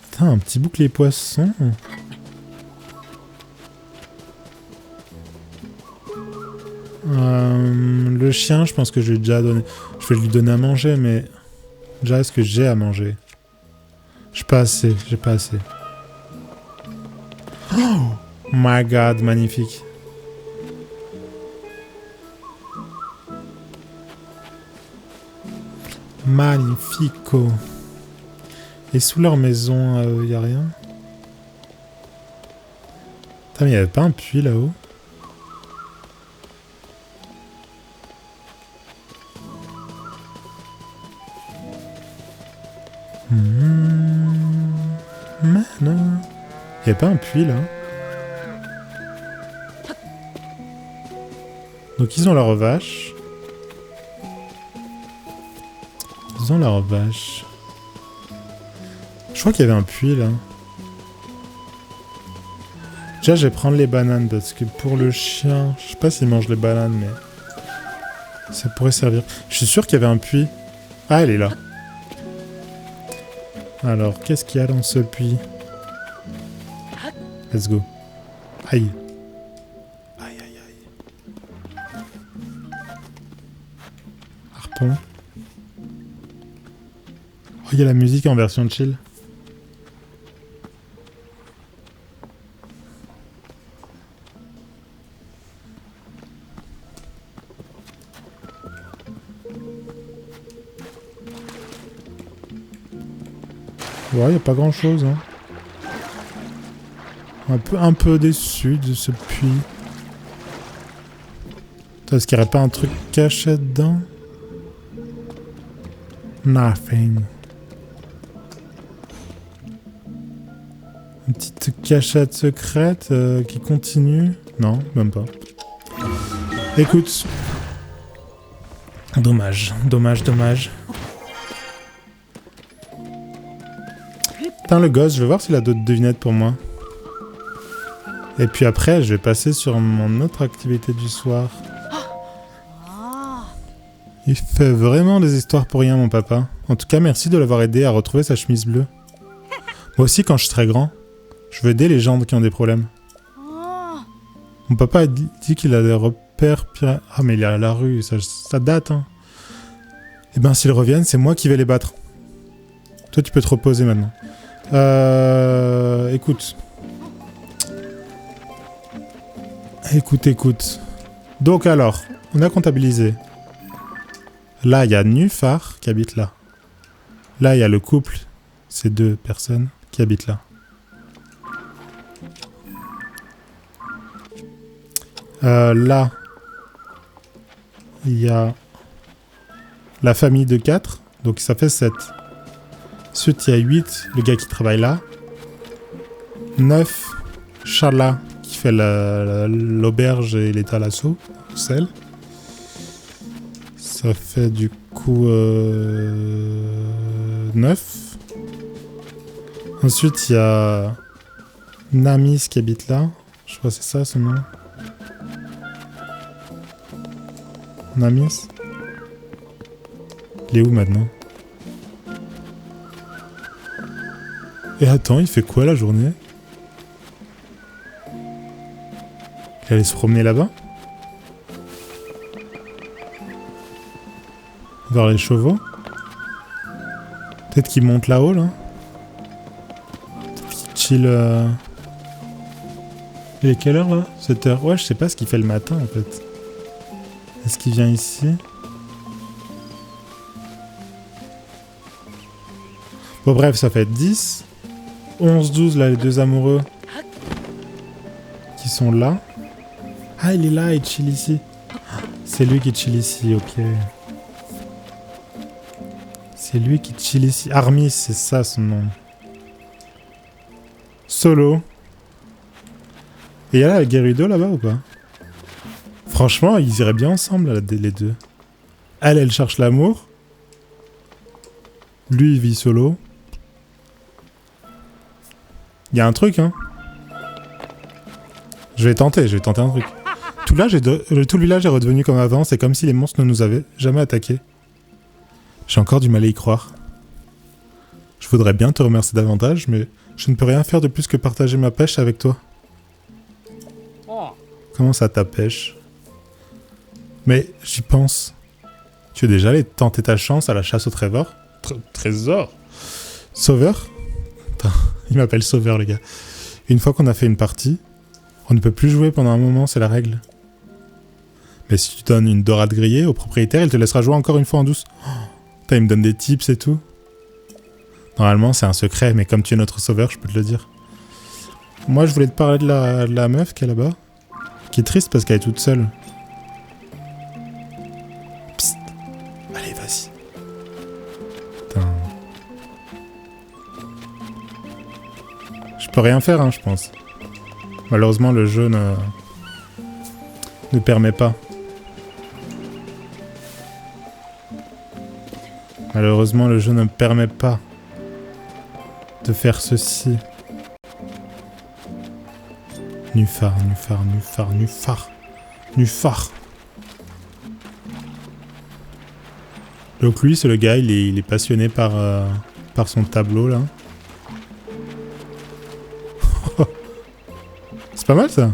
Putain, un petit bouclier poisson. Le chien, je pense que je lui ai déjà donné. Je vais lui donner à manger, mais déjà, est-ce que j'ai à manger? J'ai pas assez. Oh my god, magnifique. Magnifico. Et sous leur maison, y a rien? Putain, mais y avait pas un puits là-haut? Non. Y a pas un puits là? Donc ils ont leur vache. Je crois qu'il y avait un puits là. Déjà je vais prendre les bananes parce que pour le chien, je sais pas s'il mange les bananes mais ça pourrait servir. Je suis sûr qu'il y avait un puits. Ah, elle est là. Alors qu'est-ce qu'il y a dans ce puits? Let's go. Aïe. Harpon. Oh, il y a la musique en version chill. Ouais, y a pas grand chose, hein. Un peu déçu de ce puits. Est-ce qu'il n'y aurait pas un truc caché dedans? Nothing. Une petite cachette secrète qui continue? Non, même pas. Écoute. Dommage. Putain, le gosse, je vais voir s'il a d'autres devinettes pour moi. Et puis après, je vais passer sur mon autre activité du soir. Il fait vraiment des histoires pour rien, mon papa. En tout cas, merci de l'avoir aidé à retrouver sa chemise bleue. Moi aussi, quand je serai grand, je veux aider les gens qui ont des problèmes. Mon papa a dit qu'il a des repères pirates. Ah, mais il est à la rue, ça date, hein. Eh ben, s'ils reviennent, c'est moi qui vais les battre. Toi, tu peux te reposer maintenant. Écoute. Écoute. Donc alors, on a comptabilisé. Là, il y a Nufar qui habite là. Là, il y a le couple, ces deux personnes qui habitent là. Là, il y a la famille de 4, donc ça fait 7. Ensuite, il y a 8, le gars qui travaille là. 9, Charla, qui fait l'auberge et les thalassos, sel. Ça fait du coup 9. Ensuite, il y a Namis qui habite là. Je crois que c'est ça son nom. Namis. Il est où maintenant? Et attends, il fait quoi la journée? Il allait se promener là-bas? Vers les chevaux? Peut-être qu'il monte là-haut, là? Peut-être qu'il chill... Il est quelle heure, là? 7 heures. Ouais, je sais pas ce qu'il fait le matin, en fait. Est-ce qu'il vient ici? Bon, bref, ça fait 10. 11, 12, là, les deux amoureux. Qui sont là. Ah, il est là, il chill ici. C'est lui qui chill ici, ok. C'est lui qui chill ici. Armis, c'est ça son nom. Solo. Et il y a là Gerudo là-bas ou pas? Franchement, ils iraient bien ensemble, là, les deux. Elle cherche l'amour. Lui, il vit solo. Il y a un truc, hein. Je vais tenter un truc. Tout le village est redevenu comme avant, c'est comme si les monstres ne nous avaient jamais attaqués. J'ai encore du mal à y croire. Je voudrais bien te remercier davantage, mais je ne peux rien faire de plus que partager ma pêche avec toi. Comment ça, ta pêche? Mais j'y pense. Tu es déjà allé tenter ta chance à la chasse au trésor? Trésor? Sauveur? Putain, il m'appelle Sauveur, les gars. Une fois qu'on a fait une partie, on ne peut plus jouer pendant un moment, c'est la règle. Mais si tu donnes une dorade grillée au propriétaire, il te laissera jouer encore une fois en douce. Putain, il me donne des tips et tout. Normalement, c'est un secret, mais comme tu es notre sauveur, je peux te le dire. Moi, je voulais te parler de la meuf qui est là-bas. Qui est triste parce qu'elle est toute seule. Psst. Allez, vas-y. Putain. Je peux rien faire, hein, je pense. Malheureusement, le jeu ne permet pas. Malheureusement, le jeu ne me permet pas de faire ceci. Nufar. Donc lui, c'est le gars, il est passionné par son tableau, là. C'est pas mal, ça.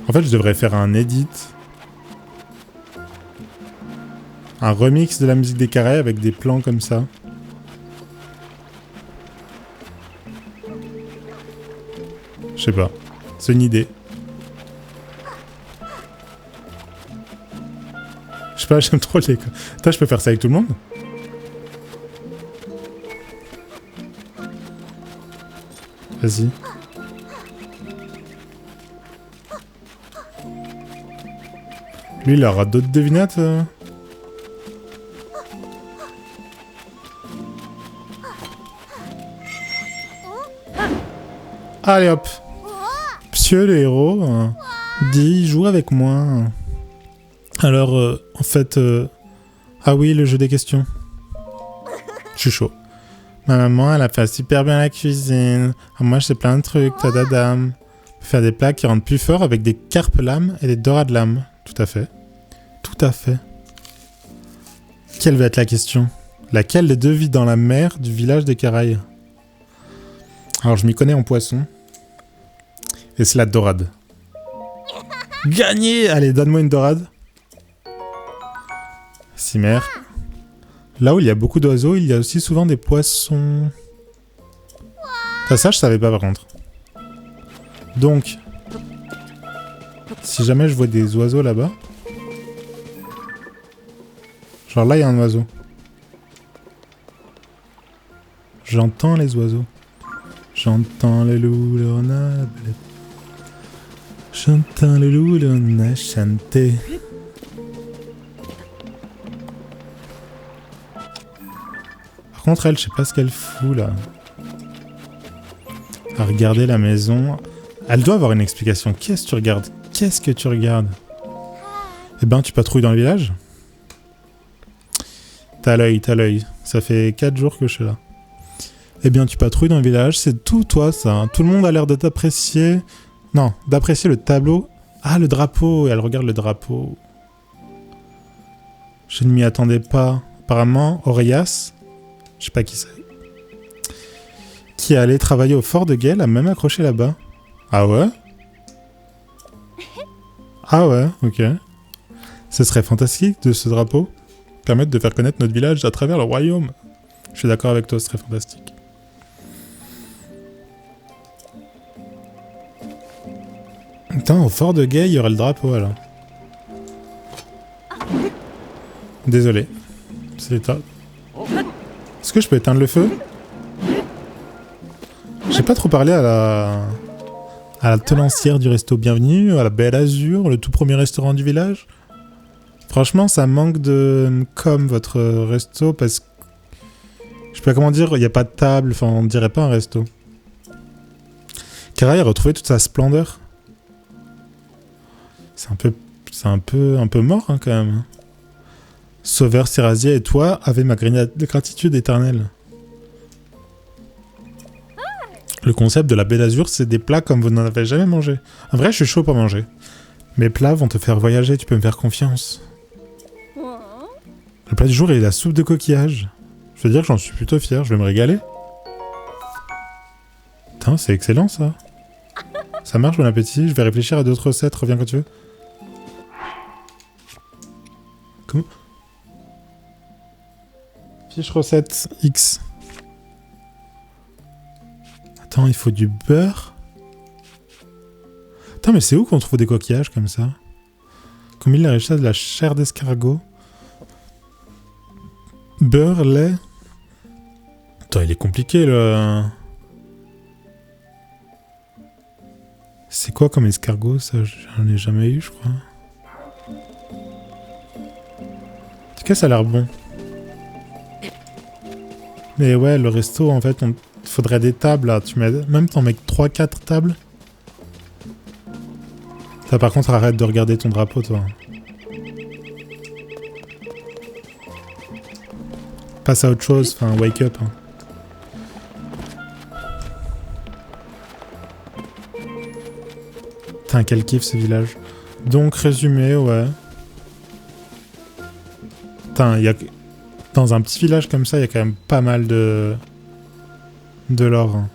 En fait, je devrais faire un edit. Un remix de la musique des carrés avec des plans comme ça. Je sais pas. C'est une idée. Je sais pas, j'aime trop les... Attends, je peux faire ça avec tout le monde? Vas-y. Lui, il aura d'autres devinettes Allez hop. Monsieur le héros, dis, joue avec moi. Alors, en fait... Ah oui, le jeu des questions. Je suis chaud. Ma maman, elle a fait super bien la cuisine. Moi, je sais plein de trucs, tadadam. Faire des plats qui rendent plus fort avec des carpes lames et des dorades lames. Tout à fait. Tout à fait. Quelle va être la question? Laquelle des deux vit dans la mer du village des Caraïbes? Alors, je m'y connais en poisson. Et c'est la dorade. Gagné! Allez, donne-moi une dorade. Cimer. Là où il y a beaucoup d'oiseaux, il y a aussi souvent des poissons. Ça, je savais pas par contre. Donc, si jamais je vois des oiseaux là-bas... Genre là, il y a un oiseau. J'entends les oiseaux. J'entends les loups, leur nablette. J'entends les loups, leur chanter. Par contre, elle, je sais pas ce qu'elle fout là. À regarder la maison. Elle doit avoir une explication. Qu'est-ce que tu regardes? Qu'est-ce que tu regardes? Eh ben, tu patrouilles dans le village? T'as l'œil, t'as l'œil. Ça fait 4 jours que je suis là. Eh bien, tu patrouilles dans le village, c'est tout toi, ça. Hein. Tout le monde a l'air de t'apprécier. Non, d'apprécier le tableau. Ah, le drapeau. Et elle regarde le drapeau. Je ne m'y attendais pas. Apparemment, Auréas, je sais pas qui c'est, qui est allé travailler au fort de Gale, a même accroché là-bas. Ah ouais? Ah ouais, ok. Ce serait fantastique de ce drapeau. Permettre de faire connaître notre village à travers le royaume. Je suis d'accord avec toi, ce serait fantastique. Putain, au fort de Gale, il y aurait le drapeau alors. Désolé. C'est top. Est-ce que je peux éteindre le feu? J'ai pas trop parlé à la tenancière du resto. Bienvenue à la Belle Azur, le tout premier restaurant du village. Franchement, ça manque de com votre resto parce que je sais pas comment dire, il n'y a pas de table, enfin on dirait pas un resto. Karaï a retrouvé toute sa splendeur. C'est un peu mort hein, quand même. Sauveur Sérazia et toi avez ma gratitude éternelle. Le concept de la Belle Azur, c'est des plats comme vous n'en avez jamais mangé. En vrai, je suis chaud pour manger. Mes plats vont te faire voyager, tu peux me faire confiance. Le plat du jour est la soupe de coquillage. Je veux dire que j'en suis plutôt fier, je vais me régaler. Putain, c'est excellent ça. Ça marche, bon appétit, je vais réfléchir à d'autres recettes, reviens quand tu veux. Comment? Fiche recette X. Attends, il faut du beurre. Attends, mais c'est où qu'on trouve des coquillages comme ça? Combine la richesse de la chair d'escargot. Beurre, lait. Attends, il est compliqué le... C'est quoi comme escargot ça? J'en ai jamais eu, je crois. En tout cas, ça a l'air bon. Mais ouais, le resto, en fait, faudrait des tables là. Tu mets... Même t'en mets 3-4 tables. Ça, par contre, arrête de regarder ton drapeau, toi. Passe à autre chose, enfin, wake up. Hein. Putain, quel kiff ce village. Donc, résumé, ouais. Putain, il y a... Dans un petit village comme ça, il y a quand même pas mal de l'or. Hein.